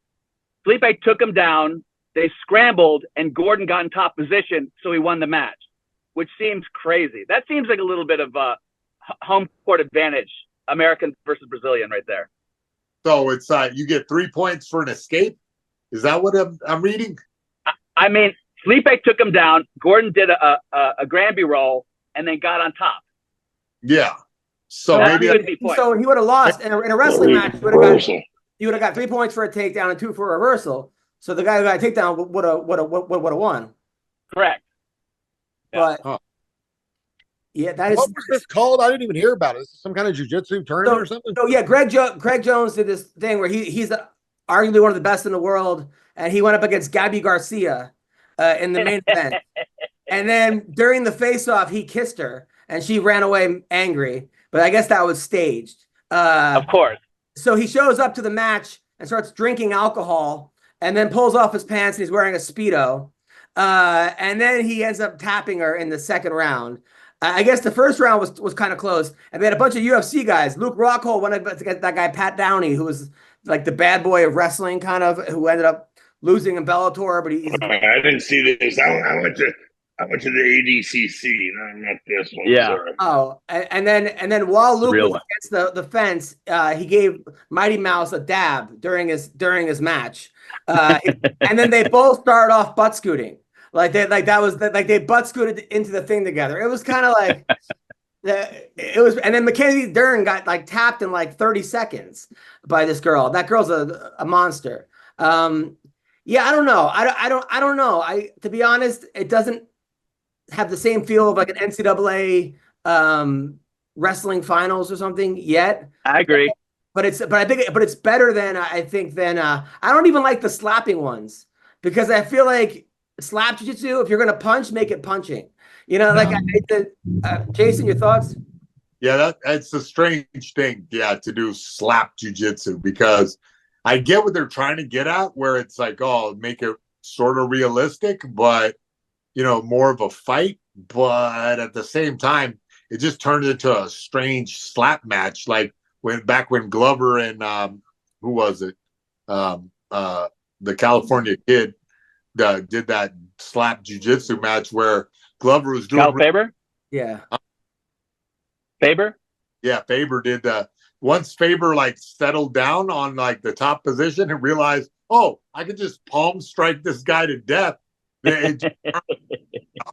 Felipe took him down, they scrambled, and Gordon got in top position, so he won the match, which seems crazy. That seems like a little bit of a home court advantage, American versus Brazilian right there. So it's you get 3 points for an escape? Is that what I'm reading? I mean, Felipe took him down, Gordon did a Granby roll, and then got on top. Yeah. So maybe so he would have lost in a wrestling match. You would have got 3 points for a takedown and 2 for a reversal. So the guy who got a takedown would have won. Correct. But that is. What was this called? I didn't even hear about it. Is this some kind of jiu-jitsu tournament or something? So yeah, Greg Jones did this thing where he's arguably one of the best in the world, and he went up against Gabby Garcia in the main event. And then during the face-off, he kissed her, and she ran away angry. But I guess that was staged. Of course. So he shows up to the match and starts drinking alcohol, and then pulls off his pants, and he's wearing a Speedo. And then he ends up tapping her in the second round. I guess the first round was kind of close, and they had a bunch of UFC guys. Luke Rockhold went against that guy Pat Downey, who was like the bad boy of wrestling, kind of, who ended up losing in Bellator. But I didn't see this. I went to the ADCC, not this one. Yeah. Sorry. Oh, and then while Luke was against the fence, he gave Mighty Mouse a dab during his match, and then they both started off butt scooting. They butt scooted into the thing together. It was kind of like and then Mackenzie Dern got like tapped in like 30 seconds by this girl. That girl's a monster. Yeah, I don't know. I don't know. To be honest, it doesn't have the same feel of like an NCAA wrestling finals or something yet. I agree. But it's better than I don't even like the slapping ones, because I feel like slap jiu-jitsu, if you're gonna punch, make it punching. Jason, your thoughts? Yeah, that's a strange thing, to do slap jiu-jitsu, because I get what they're trying to get at, where it's like, make it sort of realistic, but more of a fight. But at the same time, it just turned into a strange slap match, like when Glover and who was it? The California kid did that slap jiu-jitsu match where Glover was doing Faber? Yeah. Faber? Yeah, Faber did that. Once Faber settled down on the top position and realized, I could just palm strike this guy to death. It's the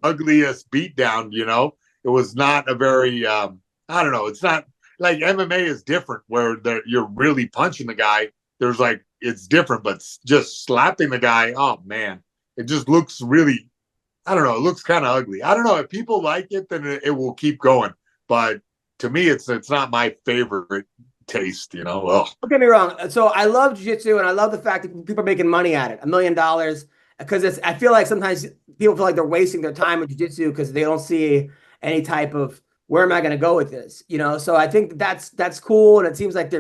ugliest beatdown, It was not a very I don't know, it's not like MMA is different where you're really punching the guy. There's it's different, but just slapping the guy, oh man, it just looks really I don't know. It looks kind of ugly. I don't know if people like it, then it will keep going. But to me, it's not my favorite taste. You know. Ugh. Don't get me wrong. So I love jiu-jitsu, and I love the fact that people are making money at it, $1 million. Because I feel like sometimes people feel like they're wasting their time with jiu-jitsu because they don't see any type of where am I going to go with this, you know? So I think that's cool, and it seems like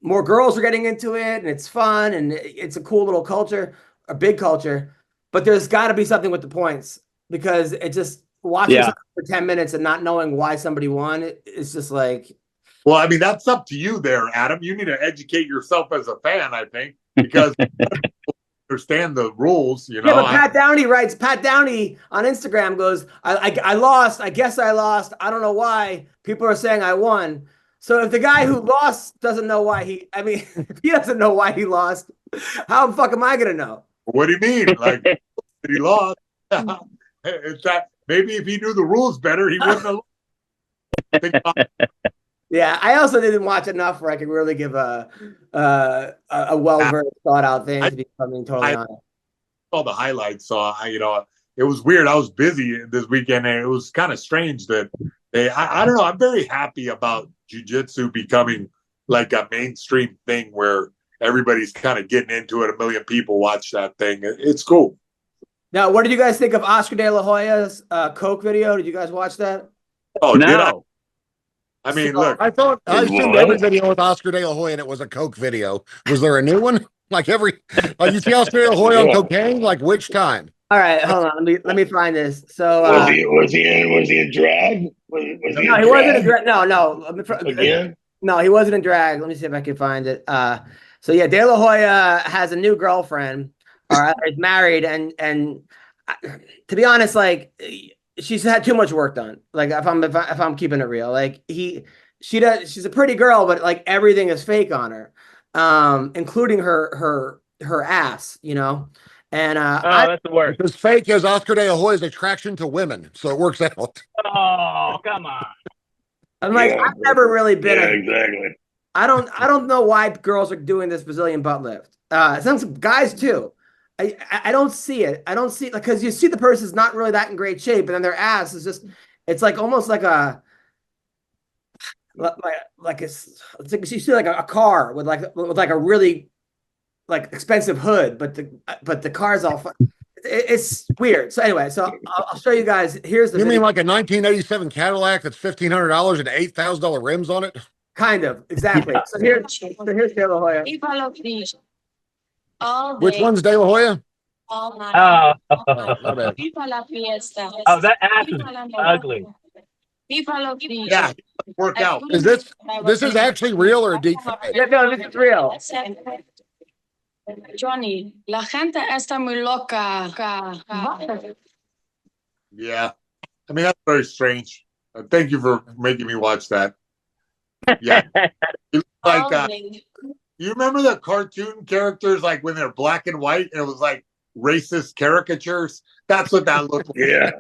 more girls are getting into it, and it's fun, and it's a cool little culture, a big culture. But there's got to be something with the points, because it just watching something for 10 minutes and not knowing why somebody won, it's just like. Well, I mean, that's up to you there, Adam. You need to educate yourself as a fan, I think, because understand the rules, you know. Yeah, but Pat Downey on Instagram goes, I lost. I guess I lost. I don't know why. People are saying I won. So if the guy who lost doesn't know why if he doesn't know why he lost, how the fuck am I going to know? What do you mean? Like, he lost. It's that maybe if he knew the rules better, he wouldn't have. Yeah, I also didn't watch enough where I could really give a well-versed, thought-out thing, to be totally honest. All the highlights, so it was weird. I was busy this weekend, and it was kind of strange that I don't know. I'm very happy about jiu-jitsu becoming like a mainstream thing where everybody's kind of getting into it. 1 million people watch that thing. It's cool. Now, what did you guys think of Oscar De La Hoya's Coke video? Did you guys watch that? Oh, no. Did I? I mean, look. I thought I assumed every video with Oscar De La Hoya and it was a Coke video. Was there a new one? Like you see Oscar De La Hoya on cocaine? Like which time? All right, hold on. Let me find this. So was he in drag? No, he wasn't in drag. No. Again? No, he wasn't in drag. Let me see if I can find it. So yeah, De La Hoya has a new girlfriend. All right, he's married, and to be honest, like she's had too much work done. Like if I'm keeping it real, like she's a pretty girl, but like everything is fake on her, including her ass, you know. And that's the worst. As fake as Oscar De La Hoya's attraction to women, so it works out. Oh, come on. I'm like, I've never really been. Exactly. I don't know why girls are doing this Brazilian butt lift. Some guys too. I don't see it. I don't see, like, because you see the person's not really that in great shape, and then their ass is just, it's like almost like it's like you see like a car with like a really like expensive hood, but the car's all fun. It's weird. So anyway, I'll show you guys. Here's the. You mean like a 1987 Cadillac that's $1,500 and $8,000 rims on it? Kind of, exactly. So here's De La Hoya. Which one's De La Hoya? Oh, that ass is ugly. Yeah, work out. Is this is actually real or a deep fake? Yeah, no, this is real. Johnny, la gente está muy loca. Yeah, I mean that's very strange. Thank you for making me watch that. Yeah, like you remember the cartoon characters, like when they're black and white, and it was like racist caricatures. That's what that looked like. Yeah.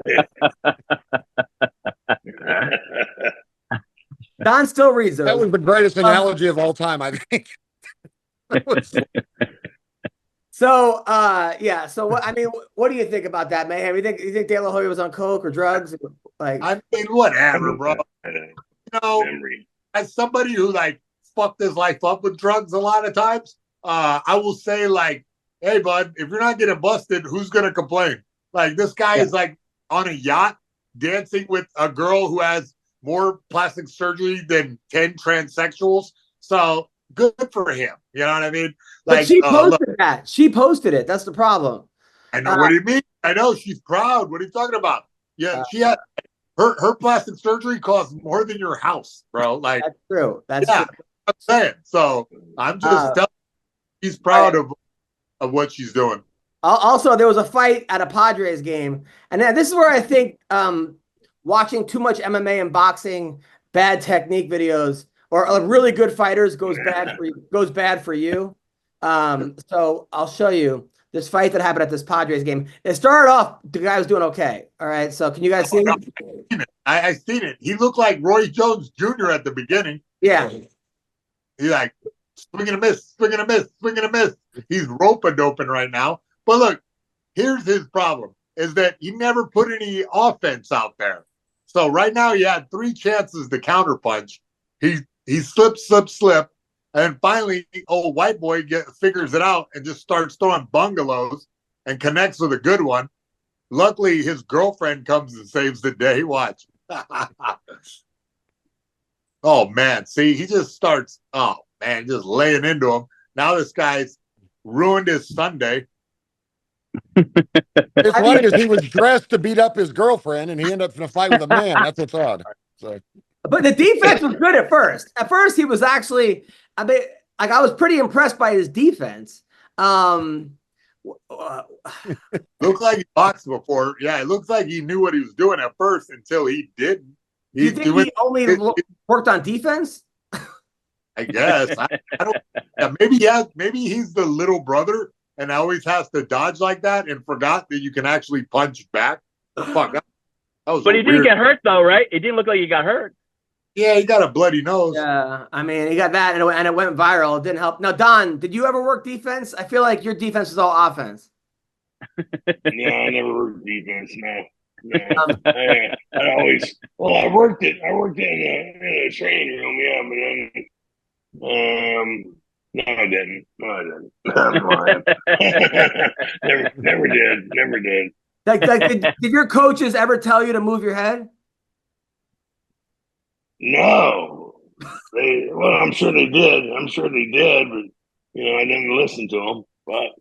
Don still reads those. That was the greatest analogy of all time, I think. So, yeah. So, what do you think about that, Mayhem? You think De La Hoya was on coke or drugs? Like, I mean, whatever, bro. You know, as somebody who like fucked his life up with drugs a lot of times, I will say like, hey, bud, if you're not getting busted, who's gonna complain? Like this guy is like on a yacht dancing with a girl who has more plastic surgery than 10 transsexuals. So good for him. You know what I mean? Like, but she posted that. She posted it. That's the problem. I know what do you mean? I know she's proud. What are you talking about? Yeah, she had her plastic surgery costs more than your house, bro. Like that's true. That's true. I'm saying. So I'm just telling you, she's proud of what she's doing. Also, there was a fight at a Padres game, and then this is where I think watching too much MMA and boxing, bad technique videos, or really good fighters goes bad for you. So I'll show you this fight that happened at this Padres game. It started off, the guy was doing okay. All right, so can you guys see it? I seen it. He looked like Roy Jones Jr. at the beginning. Yeah. He like swing and a miss, swing and a miss, swing and a miss. He's rope-a-doping right now. But look, here's his problem. is that he never put any offense out there. So right now he had 3 chances to counterpunch. He slip. And finally, old white boy figures it out and just starts throwing bungalows and connects with a good one. Luckily, his girlfriend comes and saves the day. Watch. Oh, man. See, he just starts, just laying into him. Now this guy's ruined his Sunday. It's funny because he was dressed to beat up his girlfriend, and he ended up in a fight with a man. That's what's odd. So. But the defense was good at first. At first, he was actually, I was pretty impressed by his defense. Looked like he boxed before. Yeah, it looks like he knew what he was doing at first until he didn't. Do you think he only worked on defense? I guess. I don't. Yeah, maybe he's the little brother and always has to dodge like that and forgot that you can actually punch back. Fuck. That was but he didn't get hurt though, right? It didn't look like he got hurt. Yeah, he got a bloody nose. Yeah, I mean, he got that, and it went viral. It didn't help. Now, Don, did you ever work defense? I feel like your defense is all offense. No, I never worked defense. No. I worked it. I worked it in a training room. Yeah, but then, no, I didn't. I'm lying. Never did. Did your coaches ever tell you to move your head? No. I'm sure they did. But I didn't listen to them. But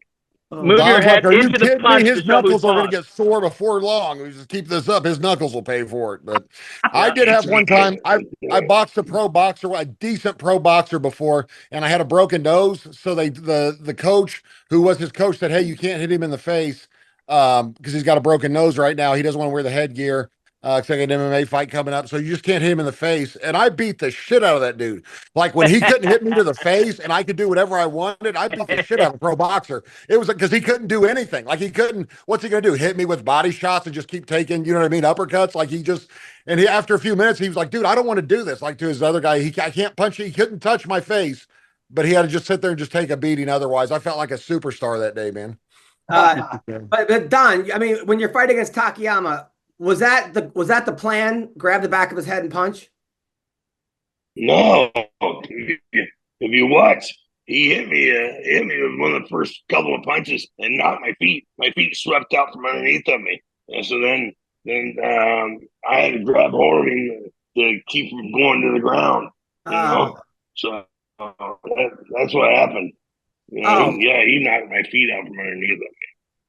move your head into the punch. His knuckles are going to get sore before long. We just keep this up. His knuckles will pay for it. But I did have one time. I boxed a pro boxer, a decent pro boxer before, and I had a broken nose. So the coach who was his coach said, "Hey, you can't hit him in the face because he's got a broken nose right now. He doesn't want to wear the headgear." It's like an MMA fight coming up, so you just can't hit him in the face. And I beat the shit out of that dude. Like when he couldn't hit me to the face and I could do whatever I wanted, I beat the shit out of a pro boxer. It was because he couldn't do anything. Like he couldn't, what's he going to do? Hit me with body shots and just keep taking, you know what I mean? Uppercuts. Like after a few minutes, he was like, dude, I don't want to do this. Like to his other guy, I can't punch you. He couldn't touch my face, but he had to just sit there and just take a beating. Otherwise, I felt like a superstar that day, man. But Don, I mean, when you're fighting against Takayama, was that the plan? Grab the back of his head and punch? No. If you watch, he hit me with one of the first couple of punches and knocked my feet. My feet swept out from underneath of me. And so then I had to grab hold of him to keep from going to the ground. You know? So that's what happened. He knocked my feet out from underneath of me.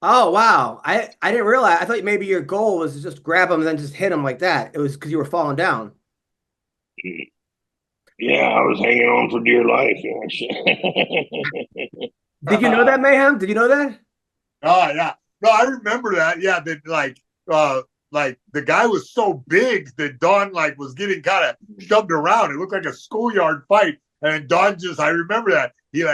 Oh, wow. I didn't realize. I thought maybe your goal was to just grab him and then just hit him like that. It was because you were falling down. Yeah, I was hanging on for dear life. Did you know that, Mayhem? Did you know that? Oh, yeah. No, I remember that. Yeah, that like the guy was so big that Don was getting kind of shoved around. It looked like a schoolyard fight. And Don I remember that. He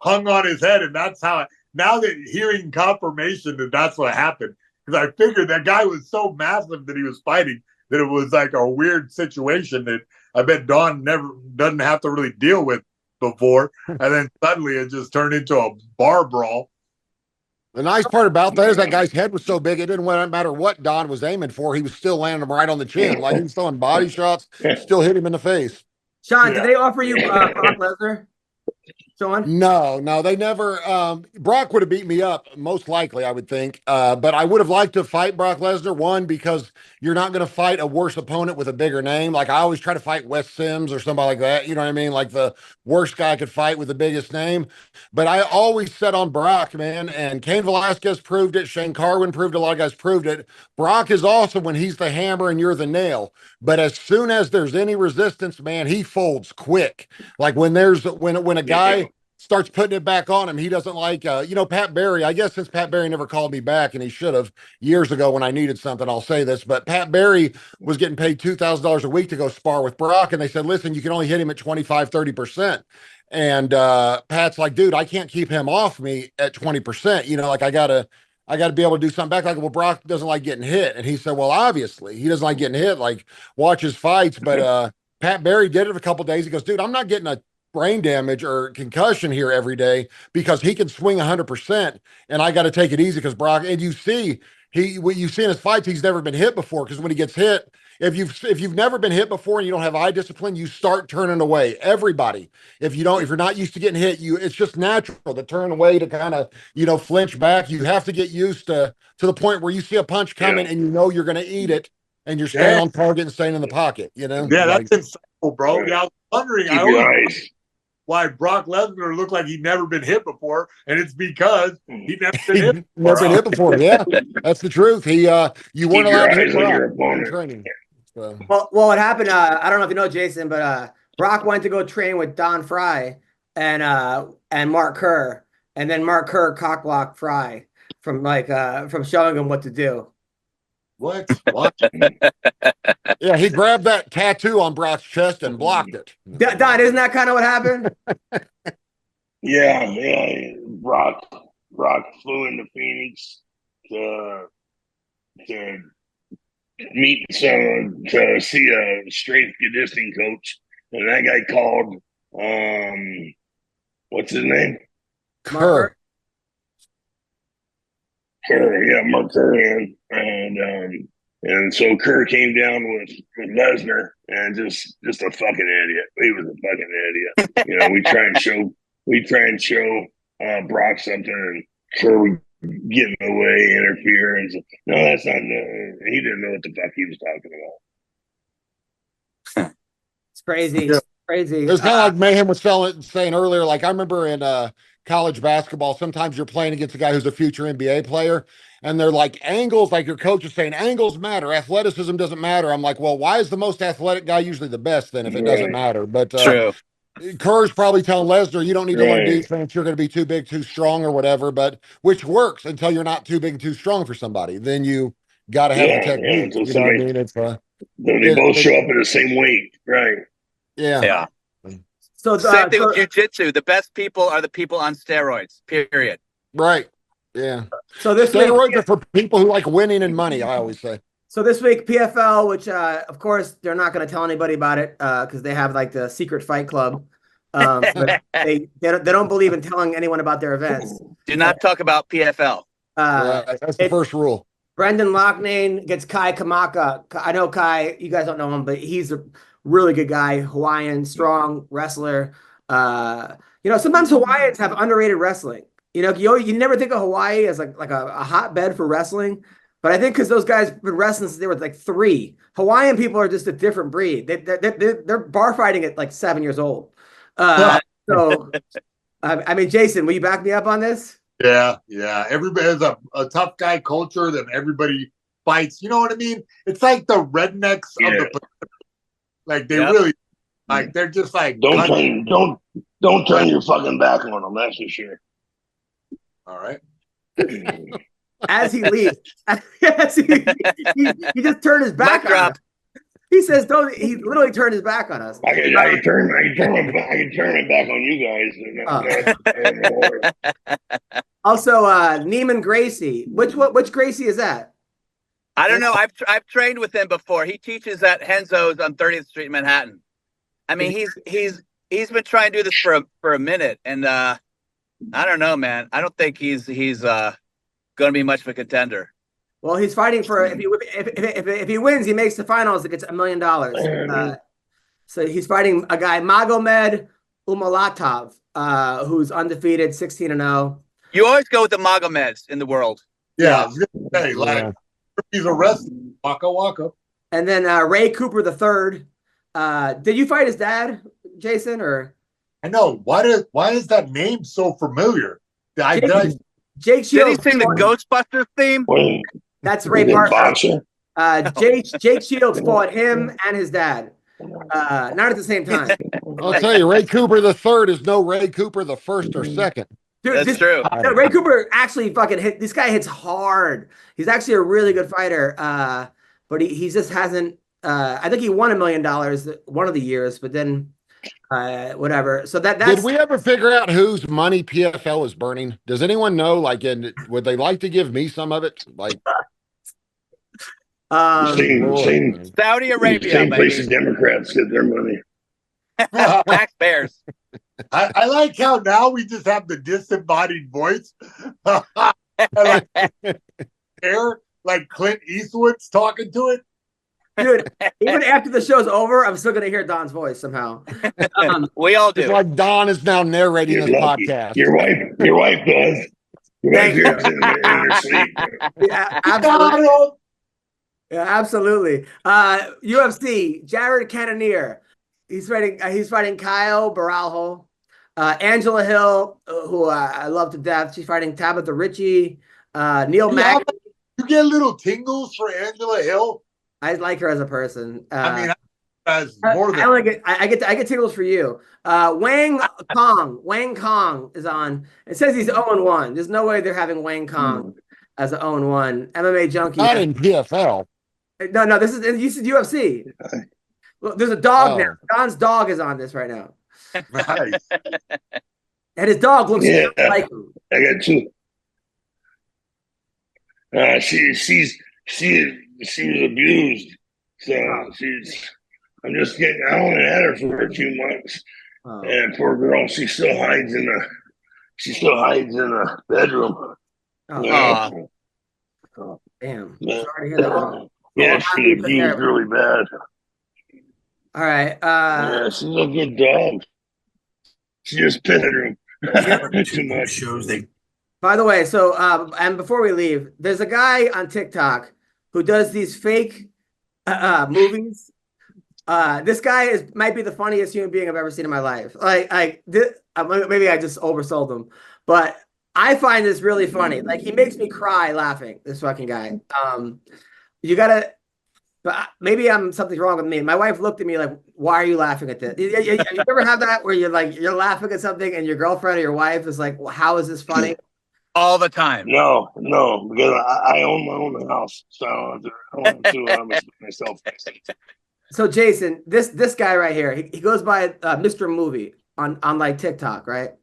hung on his head, and that's how now that hearing confirmation that that's what happened, because I figured that guy was so massive that he was fighting that it was like a weird situation that I bet Don doesn't have to really deal with before. And then suddenly it just turned into a bar brawl. The nice part about that is that guy's head was so big, it didn't matter what Don was aiming for. He was still landing him right on the chin. Like he was throwing body shots, still hit him in the face. Sean, did they offer you Brock Lesnar? Sean? No, they never. Brock would have beat me up, most likely, I would think. But I would have liked to fight Brock Lesnar, one, because you're not going to fight a worse opponent with a bigger name. Like I always try to fight Wes Sims or somebody like that. You know what I mean? Like the worst guy I could fight with the biggest name. But I always set on Brock, man. And Cain Velasquez proved it. Shane Carwin proved it. A lot of guys proved it. Brock is awesome when he's the hammer and you're the nail. But as soon as there's any resistance, man, he folds quick. Like when a guy starts putting it back on him, he doesn't like, Pat Barry. I guess since Pat Barry never called me back, and he should have years ago when I needed something, I'll say this, but Pat Barry was getting paid $2,000 a week to go spar with Brock, and they said, listen, you can only hit him at 25, 30%. And Pat's like, dude, I can't keep him off me at 20%. I gotta be able to do something back. Like, well, Brock doesn't like getting hit. And he said, well, obviously he doesn't like getting hit. Like, watch his fights. But Pat Barry did it a couple days. He goes, dude, I'm not getting a brain damage or concussion here every day because he can swing 100%, and I got to take it easy because Brock. And you see, what you see in his fights, he's never been hit before because when he gets hit, if you've never been hit before and you don't have eye discipline, you start turning away. Everybody, if you're not used to getting hit, it's just natural to turn away, to kind of flinch back. You have to get used to the point where you see a punch coming and you're going to eat it, and you're staying on target and staying in the pocket. Yeah, that's insightful, bro. Yeah, I was wondering why Brock Lesnar looked like he'd never been hit before, and it's because he never been hit before. Never been hit before. Yeah, that's the truth. You weren't allowed to hit Brock in training. So. Well, what happened? I don't know if you know, Jason, but Brock went to go train with Don Frye and Mark Kerr, and then Mark Kerr cockblocked Frye from showing him what to do. What? Yeah, he grabbed that tattoo on Brock's chest and blocked it. Don, isn't that kind of what happened? Yeah. Brock flew into Phoenix to meet to see a strength conditioning coach, and that guy called what's his name? Kerr. Mark Kerr, and so Kerr came down with Lesnar, and just a fucking idiot. He was a fucking idiot. We try and show Brock something, and Kerr would get in the way, interfere, and no, that's not. He didn't know what the fuck he was talking about. It's crazy. Yeah. Crazy. It was kind of like Mayhem was saying earlier. Like I remember in college basketball, sometimes you're playing against a guy who's a future NBA player, and they're like angles, like your coach is saying angles matter, athleticism doesn't matter. I'm like, well, why is the most athletic guy usually the best then if it doesn't matter? But true. Kerr's probably telling Lesnar, you don't need to learn defense, you're going to be too big, too strong, or whatever, but which works until you're not too big and too strong for somebody. Then you got to have the technique. You know what I mean? It's they both show up in the same weight, right? Yeah. So same thing with jiu-jitsu. The best people are the people on steroids, period. Right. Yeah. So this steroids are for people who like winning and money, I always say. So this week, PFL, which of course they're not going to tell anybody about it because they have like the secret fight club. But they don't believe in telling anyone about their events. Do not talk about PFL. That's the first rule. Brendan Loughnane gets Kai Kamaka. I know Kai, you guys don't know him, but he's a really good guy, Hawaiian, strong wrestler. Sometimes Hawaiians have underrated wrestling. You never think of Hawaii as like a hotbed for wrestling, but I think because those guys have been wrestling since they were like 3. Hawaiian people are just a different breed. They're bar fighting at like 7 years old. So, I mean, Jason, will you back me up on this? Yeah. Everybody has a tough guy culture. Then everybody fights. You know what I mean? It's like the rednecks of the like they really like they're just like don't turn your fucking back on them. That's for sure. All right. As he leaves, he just turned his back on us. He says, "Don't." He literally turned his back on us. I can turn my back on you guys. Also, Neiman Gracie. Which Gracie is that? I don't know. I've trained with him before. He teaches at Henzo's on 30th Street in Manhattan. I mean, he's been trying to do this for a minute, and I don't know, man. I don't think he's going to be much of a contender. Well, he's fighting for if he wins, he makes the finals. It gets $1 million. So he's fighting a guy Magomed Umalatov, who's undefeated, 16-0. You always go with the Magomeds in the world. Yeah, he's a wrestler. Waka. And then Ray Cooper III. Did you fight his dad, Jason? Or I know why is that name so familiar? Jake Shields. Did he sing the Ghostbusters theme? That's Ray Parker. Jake Shields fought him and his dad. Not at the same time. I'll tell you, Ray Cooper III is no Ray Cooper the first or second. Dude, that's true. Ray Cooper actually fucking hit. This guy hits hard. He's actually a really good fighter. But he just hasn't. I think he won $1 million one of the years, but then whatever. So that's. Did we ever figure out whose money PFL is burning? Does anyone know? Like, would they like to give me some of it? Like, same Saudi Arabia. Same places Democrats get their money. Taxpayers. I like how now we just have the disembodied voice. like Clint Eastwood's talking to it. Dude, even after the show's over, I'm still gonna hear Don's voice somehow. We all do. It's like Don is now narrating You're this lucky. podcast. Your wife does. Your wife hears it in her sleep. Yeah, absolutely. Yeah, absolutely. UFC, Jared Cannonier. He's fighting Kyle Baralho. Angela Hill, who I love to death. She's fighting Tabitha Ritchie. Neil Mack. You get little tingles for Angela Hill. I like her as a person. As more than I get tingles for you. Wang Kong is on. It says he's 0-1. There's no way they're having Wang Kong as an 0-1 MMA junkie. Not in PFL. No, this is UFC. Look, there's a dog now. Don's dog is on this right now. Nice. And his dog looks like him. I got two. She was abused, so I'm just getting. I only had her for a few months, and poor girl, she still hides in the bedroom. Oh, damn! Yeah. Sorry to hear that. Yeah, she abused really bad. All right. Yeah, she's a good dog. She just bedroom too much. Shows they. By the way, so and before we leave, there's a guy on TikTok who does these fake movies. This guy might be the funniest human being I've ever seen in my life. Maybe I just oversold him, but I find this really funny. Like, he makes me cry laughing. This fucking guy. You gotta. But maybe something's wrong with me. My wife looked at me like, "Why are you laughing at this?" You ever have that where you're laughing at something and your girlfriend or your wife is like, well, "How is this funny?" All the time. No, because I own my own house, so I don't want to myself. So Jason, this guy right here, he goes by Mr. Movie on like TikTok, right?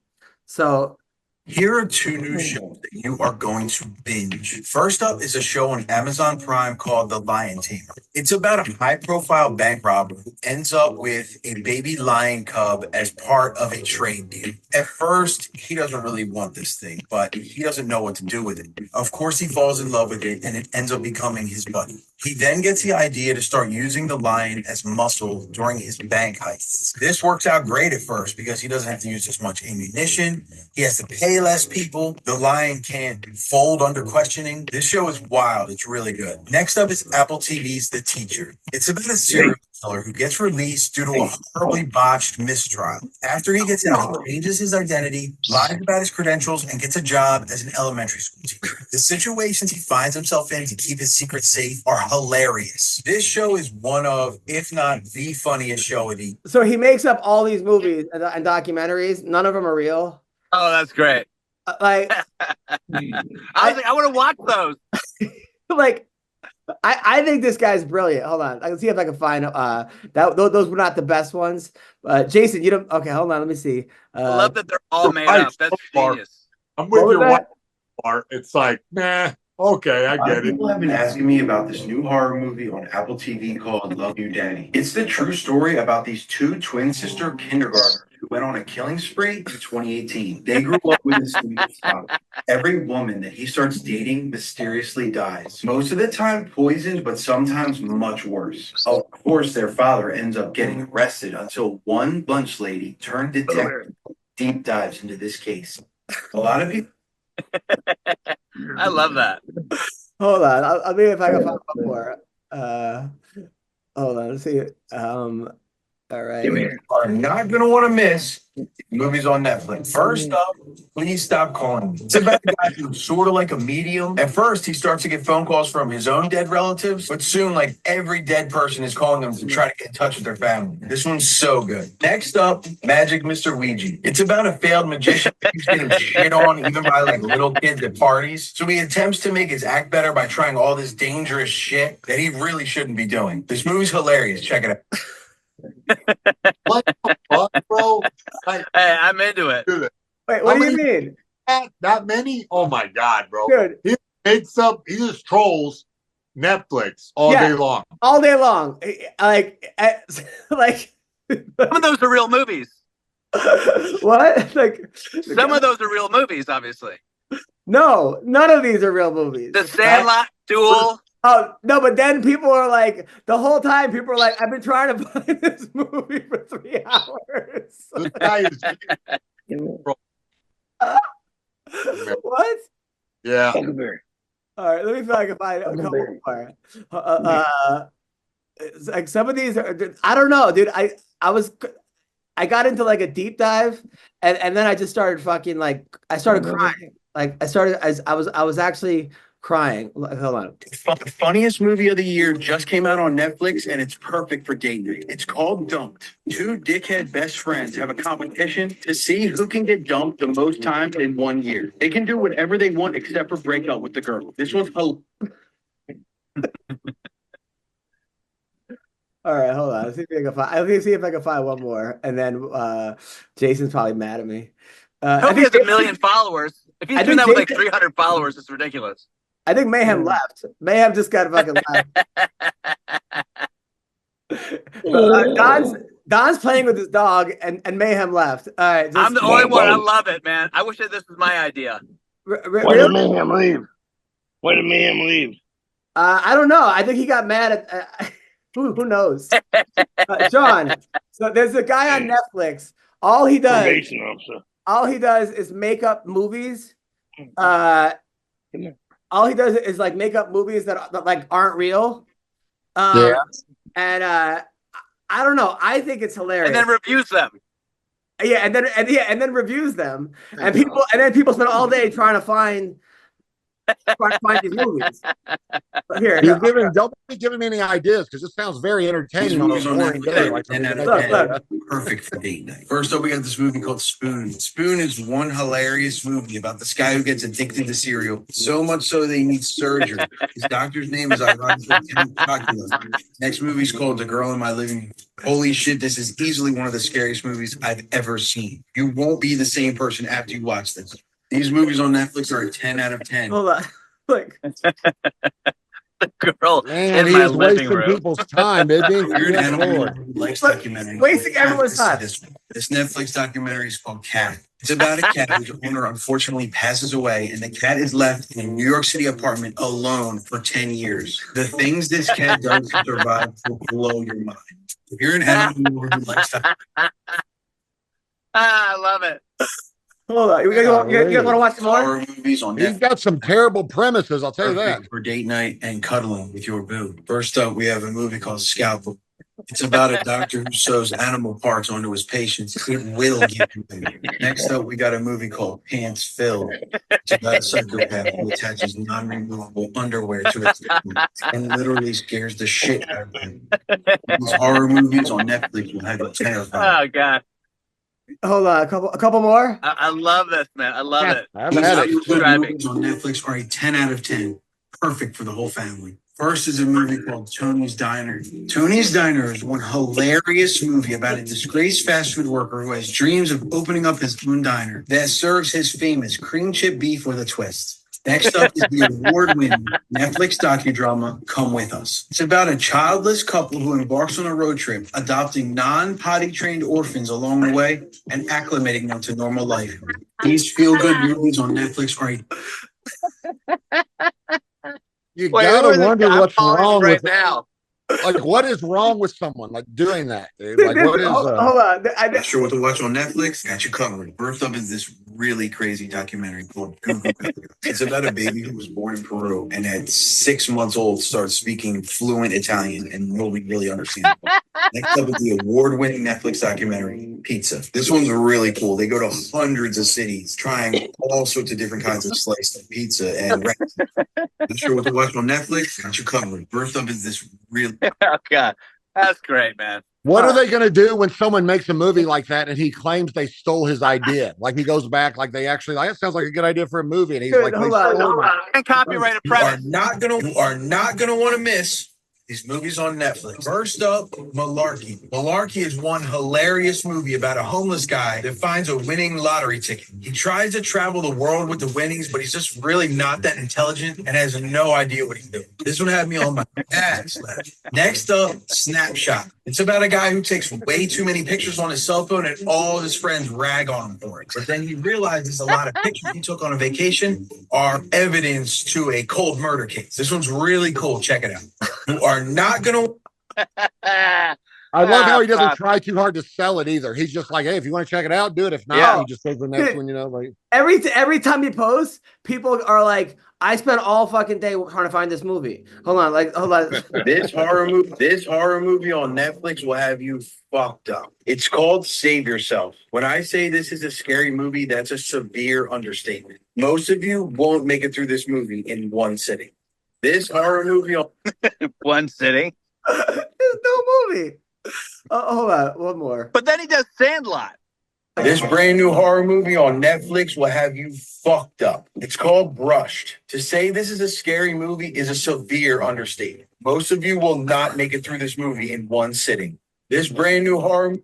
So here are two new shows that you are going to binge. First up is a show on Amazon Prime called The Lion Tamer. It's about a high-profile bank robber who ends up with a baby lion cub as part of a trade deal. At first, he doesn't really want this thing, but he doesn't know what to do with it. Of course, he falls in love with it, and it ends up becoming his buddy. He then gets the idea to start using the lion as muscle during his bank heists. This works out great at first because he doesn't have to use as much ammunition. He has to pay less people. The lion can't fold under questioning. This show is wild. It's really good. Next up is Apple TV's The Teacher. It's about a serial killer who gets released due to a horribly botched mistrial. After he gets out, he changes his identity, lies about his credentials, and gets a job as an elementary school teacher. The situations he finds himself in to keep his secret safe are hilarious. This show is one of, if not the funniest show of the. So he makes up all these movies and documentaries. None of them are real. Oh, that's great. Like, I was like, I want to watch those. Like, I think this guy's brilliant. Hold on, I can see if I can find those were not the best ones. Jason, you don't. Okay, hold on, let me see. I love that they're all made up. That's genius. I'm with your wife part. It's like, nah, okay, I get it. People have been asking me about this new horror movie on Apple TV called Love You, Danny. It's the true story about these two twin sister kindergartners who went on a killing spree in 2018. They grew up with this Schaub. Every woman that he starts dating mysteriously dies. Most of the time poisoned, but sometimes much worse. Of course, their father ends up getting arrested until one lunch lady turned detective deep dives into this case. A lot of people. I love that. Hold on, I'll maybe if I can find one more. Hold on, let's see. All right. You are not going to want to miss movies on Netflix. First up, Please Stop Calling Me. It's about a guy who's sort of like a medium. At first, he starts to get phone calls from his own dead relatives, but soon, like, every dead person is calling him to try to get in touch with their family. This one's so good. Next up, Magic Mr. Ouija. It's about a failed magician who's getting shit on even by, like, little kids at parties. So he attempts to make his act better by trying all this dangerous shit that he really shouldn't be doing. This movie's hilarious. Check it out. What the fuck, bro? Hey, I'm into it. Wait, what do you mean? That many? Oh my god, bro! Dude. He just trolls Netflix all day long. All day long. Like Some of those are real movies. What? Like some of those are real movies, obviously. No, none of these are real movies. The Sandlot, Duel. Oh no, but then people are like, the whole time people are like, I've been trying to find this movie for 3 hours. This guy is What? Yeah. All right, let me see if I can find a couple more. It's like some of these are, I don't know, dude. I got into like a deep dive, and then I just started fucking like I started crying. Like I was actually crying. Hold on. The funniest movie of the year just came out on Netflix, and it's perfect for date night. It's called Dumped. 2 dickhead best friends have a competition to see who can get dumped the most times in 1 year. They can do whatever they want except for break up with the girl. This one's All right, hold on. Let's see if I can find. Let me see if I can find one more, and then Jason's probably mad at me. I hope he has 1 million followers. If he's doing that with like 300 followers, it's ridiculous. I think Mayhem left. Mayhem just got fucking left. Don's playing with his dog, and Mayhem left. All right, I'm the only one. I love it, man. I wish that this was my idea. Why did Mayhem leave? Why did Mayhem leave? I don't know. I think he got mad at. Who knows? John. So there's a guy on Netflix. All he does is make up movies. All he does is like make up movies that like aren't real. And I don't know. I think it's hilarious. And then reviews them. Yeah, and then reviews them. And people spend all day trying to find these movies. Here, don't be giving me any ideas because this sounds very entertaining. On perfect for date night. First up, we got this movie called Spoon. Spoon is one hilarious movie about this guy who gets addicted to cereal, so much so they need surgery. His doctor's name is ironically McCorkle. Next movie's called The Girl in My Living Room. Holy shit, this is easily one of the scariest movies I've ever seen. You won't be the same person after you watch this. These movies on Netflix are a 10 out of 10. Hold on. Look. The Girl Man, in he My is Living wasting Room. people's time, isn't he? You're an animal likes documentary. Wasting everyone's time. This Netflix documentary is called Cat. It's about a cat whose owner unfortunately passes away, and the cat is left in a New York City apartment alone for 10 years. The things this cat does to survive will blow your mind. If you're an animal who likes that. I love it. Hold on. You guys want to watch some more? Horror movies on He's Netflix. got some terrible premises, I'll tell you that. Perfect for date night and cuddling with your boo. First up, we have a movie called Scalpel. It's about a doctor who sews animal parts onto his patients. It will give you pain. Next up, we got a movie called Pants Filled. It's about a psychopath who attaches non-removable underwear to his victim and literally scares the shit out of them. These horror movies on Netflix will have you terrified. Oh, God. Hold on, a couple more. I love this, man. I love it. I haven't had it. These movies on Netflix are a 10 out of 10. Perfect for the whole family. First is a movie called Tony's Diner. Tony's Diner is one hilarious movie about a disgraced fast food worker who has dreams of opening up his own diner that serves his famous cream chip beef with a twist. Next up is the award-winning Netflix docudrama, Come With Us. It's about a childless couple who embarks on a road trip, adopting non-potty trained orphans along the way and acclimating them to normal life. These feel-good movies on Netflix are You gotta wonder what's wrong with now. Like, what is wrong with someone like doing that, dude? Like, what is? Hold on. I'm not sure what to watch on Netflix. Got you covered. First up is this really crazy documentary called Google. It's about a baby who was born in Peru and at 6 months old starts speaking fluent Italian and nobody really understands it. Next up is the award-winning Netflix documentary Pizza. This one's really cool. They go to hundreds of cities trying all sorts of different kinds of sliced pizza and not sure what to watch on Netflix. Got you covered. First up is this really. Oh, God. That's great, man. What are they going to do when someone makes a movie like that and he claims they stole his idea? Like, he goes back, like they actually, like, it sounds like a good idea for a movie, and he's like, hold on. And copyright a premise. You are not gonna want to miss these movies on Netflix. First up, Malarkey. Malarkey is one hilarious movie about a homeless guy that finds a winning lottery ticket. He tries to travel the world with the winnings, but he's just really not that intelligent and has no idea what he's doing. This one had me on my ass. Next up, Snapshot. It's about a guy who takes way too many pictures on his cell phone and all his friends rag on him for it. But then he realizes a lot of pictures he took on a vacation are evidence to a cold murder case. This one's really cool. Check it out. You are not going to... I love how he doesn't try too hard to sell it either. He's just like, hey, if you want to check it out, do it. If not, he just says the next one, like every time he posts, people are like, I spent all fucking day trying to find this movie. Hold on. This horror movie on Netflix will have you fucked up. It's called Save Yourself. When I say this is a scary movie, that's a severe understatement. Most of you won't make it through this movie in one sitting. This horror movie on one sitting. There's no movie. Hold on, one more. But then he does Sandlot. This brand new horror movie on Netflix will have you fucked up. It's called Brushed. To say this is a scary movie is a severe understatement. Most of you will not make it through this movie in one sitting. This brand new horror...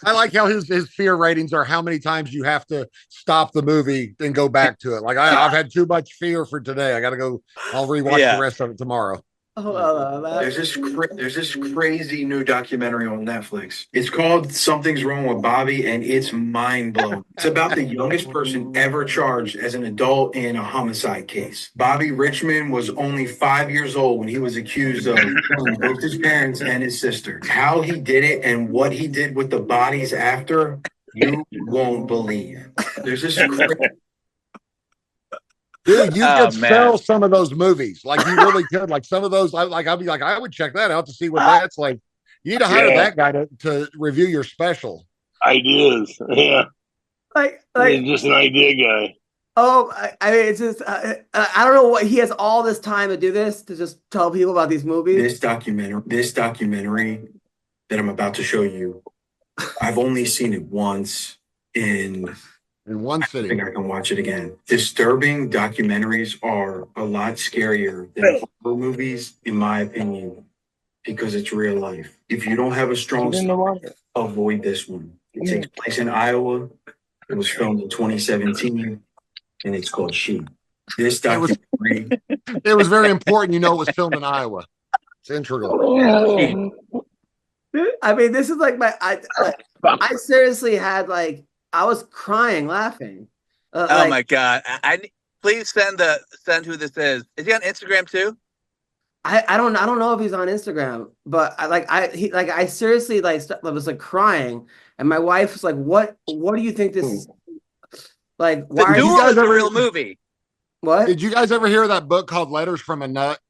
I like how his fear ratings are how many times you have to stop the movie and go back to it. Like, I've had too much fear for today. I got to go. I'll rewatch the rest of it tomorrow. There's this crazy new documentary on Netflix. It's called Something's Wrong with Bobby, and it's mind-blowing. It's about the youngest person ever charged as an adult in a homicide case. Bobby Richmond was only 5 years old when he was accused of killing both his parents and his sister. How he did it and what he did with the bodies after, you won't believe. There's this Dude, you could sell some of those movies. Like, you really could. Like, some of those, I'd be like, I would check that out to see what that's like. You need to hire that guy to review your special. Ideas. Yeah. He's just an idea guy. Oh, I mean, it's just, I don't know what, he has all this time to do this, to just tell people about these movies. This documentary that I'm about to show you, I've only seen it once in one sitting. I think I can watch it again. Disturbing documentaries are a lot scarier than horror movies, in my opinion, because it's real life. If you don't have a strong stomach, avoid this one. It takes place in Iowa. It was filmed in 2017, and it's called She. This documentary. It was very important. It was filmed in Iowa. It's integral. I mean, this is like I seriously had I was crying, laughing. Oh my God! Please send who this is. Is he on Instagram too? I don't know if he's on Instagram, but I seriously was crying, and my wife was like, "What do you think this is?" Like, why are you guys a real movie? What? Did you guys ever hear that book called Letters from a Nut?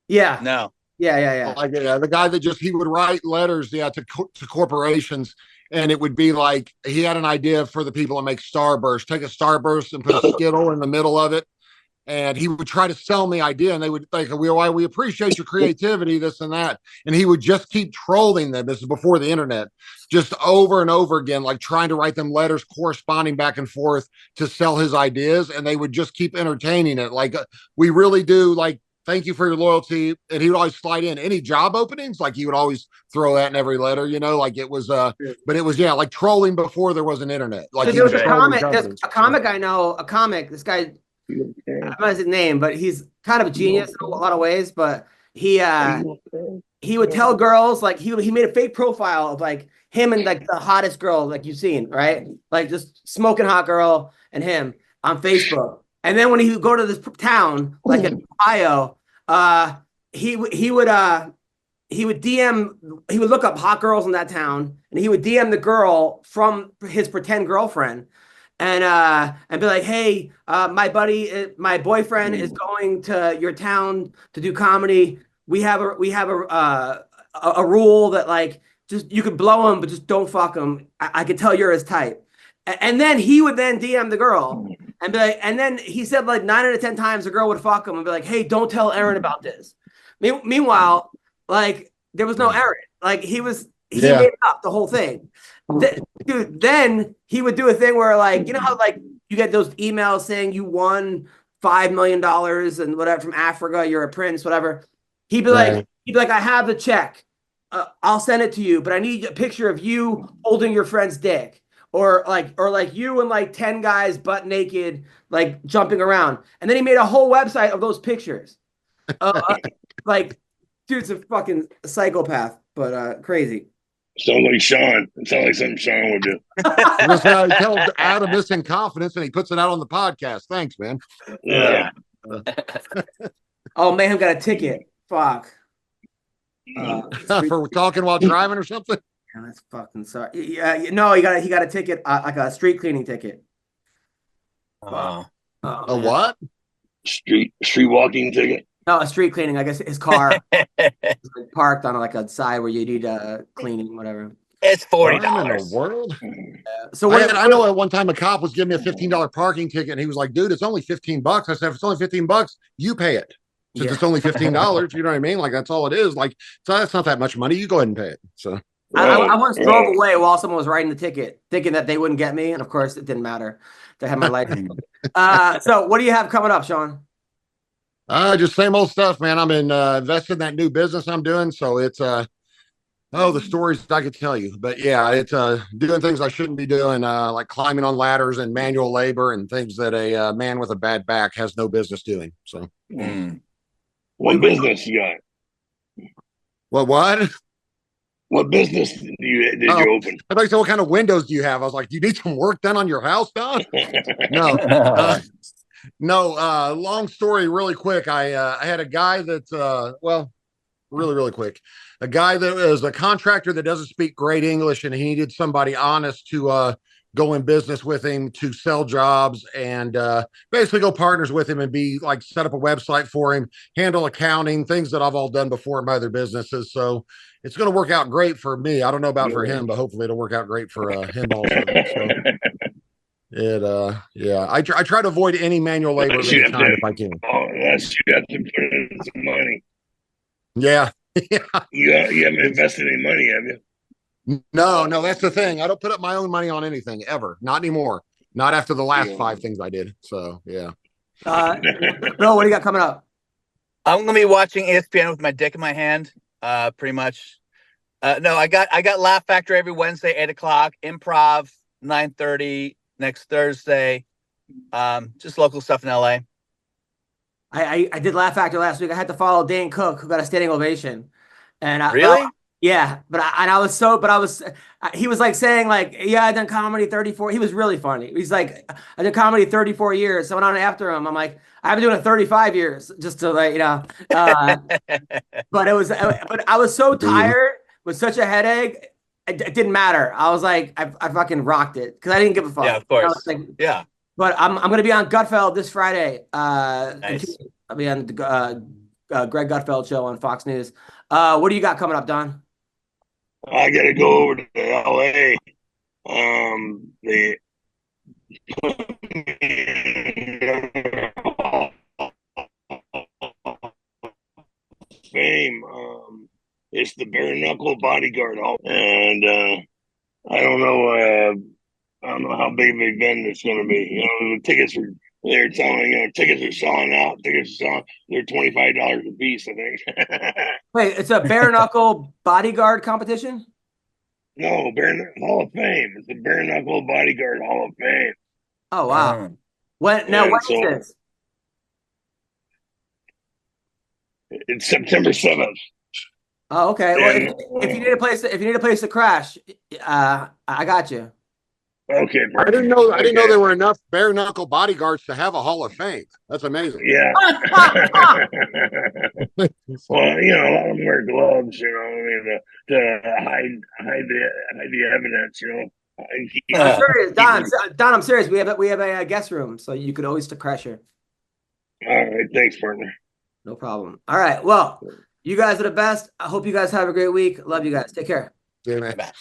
Yeah. No. Yeah. The guy that he would write letters, to corporations. And it would be like, he had an idea for the people that make Starburst. Take a Starburst and put a Skittle in the middle of it. And he would try to sell me the idea. And they would think, we appreciate your creativity, this and that. And he would just keep trolling them. This is before the internet. Just over and over again, like trying to write them letters, corresponding back and forth to sell his ideas. And they would just keep entertaining it. Like, we really do, thank you for your loyalty. And he would always slide in any job openings. Like, he would always throw that in every letter, it was, but it was, trolling before there was an internet. Like, there was a comic I know, this guy, I don't know his name, but he's kind of a genius in a lot of ways, but he would tell girls, he made a fake profile of him and the hottest girl, you've seen, right? Just smoking hot girl and him on Facebook. And then when he would go to this town, in Ohio, he would DM, he would look up hot girls in that town, and he would DM the girl from his pretend girlfriend, and be like, "Hey, my boyfriend is going to your town to do comedy. We have a rule that just you could blow him, but just don't fuck him. I could tell you're his type." And then he would then DM the girl and be like, and then he said 9 out of 10 times the girl would fuck him and be like, "Hey, don't tell Aaron about this." Meanwhile, there was no Aaron. He made up the whole thing. Dude, then he would do a thing where you know how you get those emails saying you won $5 million and whatever from Africa, you're a prince, whatever. He'd be like, "I have the check. I'll send it to you, but I need a picture of you holding your friend's dick." Or you and 10 guys butt naked, jumping around. And then he made a whole website of those pictures. Dude's a fucking psychopath, but crazy. Sounds like Sean. It sounds like something Sean would do. That's how he tells Adam this in confidence, and he puts it out on the podcast. Thanks, man. Yeah. Oh, Mayhem got a ticket. Fuck. For talking while driving or something. Yeah, that's fucking sorry. Yeah, no, he got a ticket, like a street cleaning ticket. Oh, A what? Street walking ticket. No, a street cleaning. I guess his car was parked on like a side where you need cleaning, whatever. It's $40. What in the world? So I know at one time a cop was giving me a $15 parking ticket, and he was like, "Dude, it's only $15." I said, "If it's only $15, you pay it. Since it's only $15, you know what I mean? Like that's all it is. Like, so that's not that much money. You go ahead and pay it." So I once drove away while someone was writing the ticket, thinking that they wouldn't get me, and of course, it didn't matter. They had my license. So what do you have coming up, Sean? Just same old stuff, man. I'm invested in that new business I'm doing. So it's the stories I could tell you, but yeah, it's doing things I shouldn't be doing, like climbing on ladders and manual labor and things that a man with a bad back has no business doing. So, what business you got? What? What business did you open? I thought you said, what kind of windows do you have? I was like, do you need some work done on your house, Don? No. No, long story, really quick. I had a guy that's, really quick. A guy that was a contractor that doesn't speak great English, and he needed somebody honest to go in business with him to sell jobs and basically go partners with him and be like set up a website for him, handle accounting, things that I've all done before in my other businesses. So it's going to work out great for me. I don't know about for him, but hopefully it'll work out great for him also. So, I try to avoid any manual labor anytime if I can. Oh, unless you have to put in some money. Yeah. You haven't invested any money, have you? No, that's the thing. I don't put up my own money on anything ever. Not anymore. Not after the last 5 things I did. So yeah. Bill, what do you got coming up? I'm gonna be watching ESPN with my dick in my hand. Pretty much. No, I got Laugh Factor every Wednesday, 8:00. Improv 9:30 next Thursday. Just local stuff in LA. I did Laugh Factor last week. I had to follow Dane Cook, who got a standing ovation. And really? Yeah, he was like saying like, yeah, I've done comedy 34. He was really funny. He's like, I did comedy 34 years. So I went on after him. I'm like, I've been doing it 35 years just to like, but I was so tired with such a headache. It didn't matter. I was like, I fucking rocked it because I didn't give a fuck. Yeah, of course. Like, yeah. But I'm going to be on Gutfeld this Friday. Nice. I'll be on the Greg Gutfeld show on Fox News. What do you got coming up, Don? I got to go over to LA. Fame. It's the bare knuckle bodyguard, and I don't know how big of an event it's going to be. The tickets are. They're telling tickets are selling out. They're $25 a piece, I think. Wait, it's a bare knuckle bodyguard competition? No, Hall of Fame. It's the Bare Knuckle Bodyguard Hall of Fame. Oh wow! When is this? It's September 7th. Oh, okay. Well, if you need a place to crash, I got you. Okay, I didn't know there were enough bare knuckle bodyguards to have a Hall of Fame. That's amazing. Yeah. Well, a lot of them wear gloves, to hide the evidence, I'm serious, Don. I'm serious. We have a guest room, so you could always crash here. All right, thanks, partner. No problem. All right. Well, you guys are the best. I hope you guys have a great week. Love you guys. Take care. Yeah, man. Bye-bye.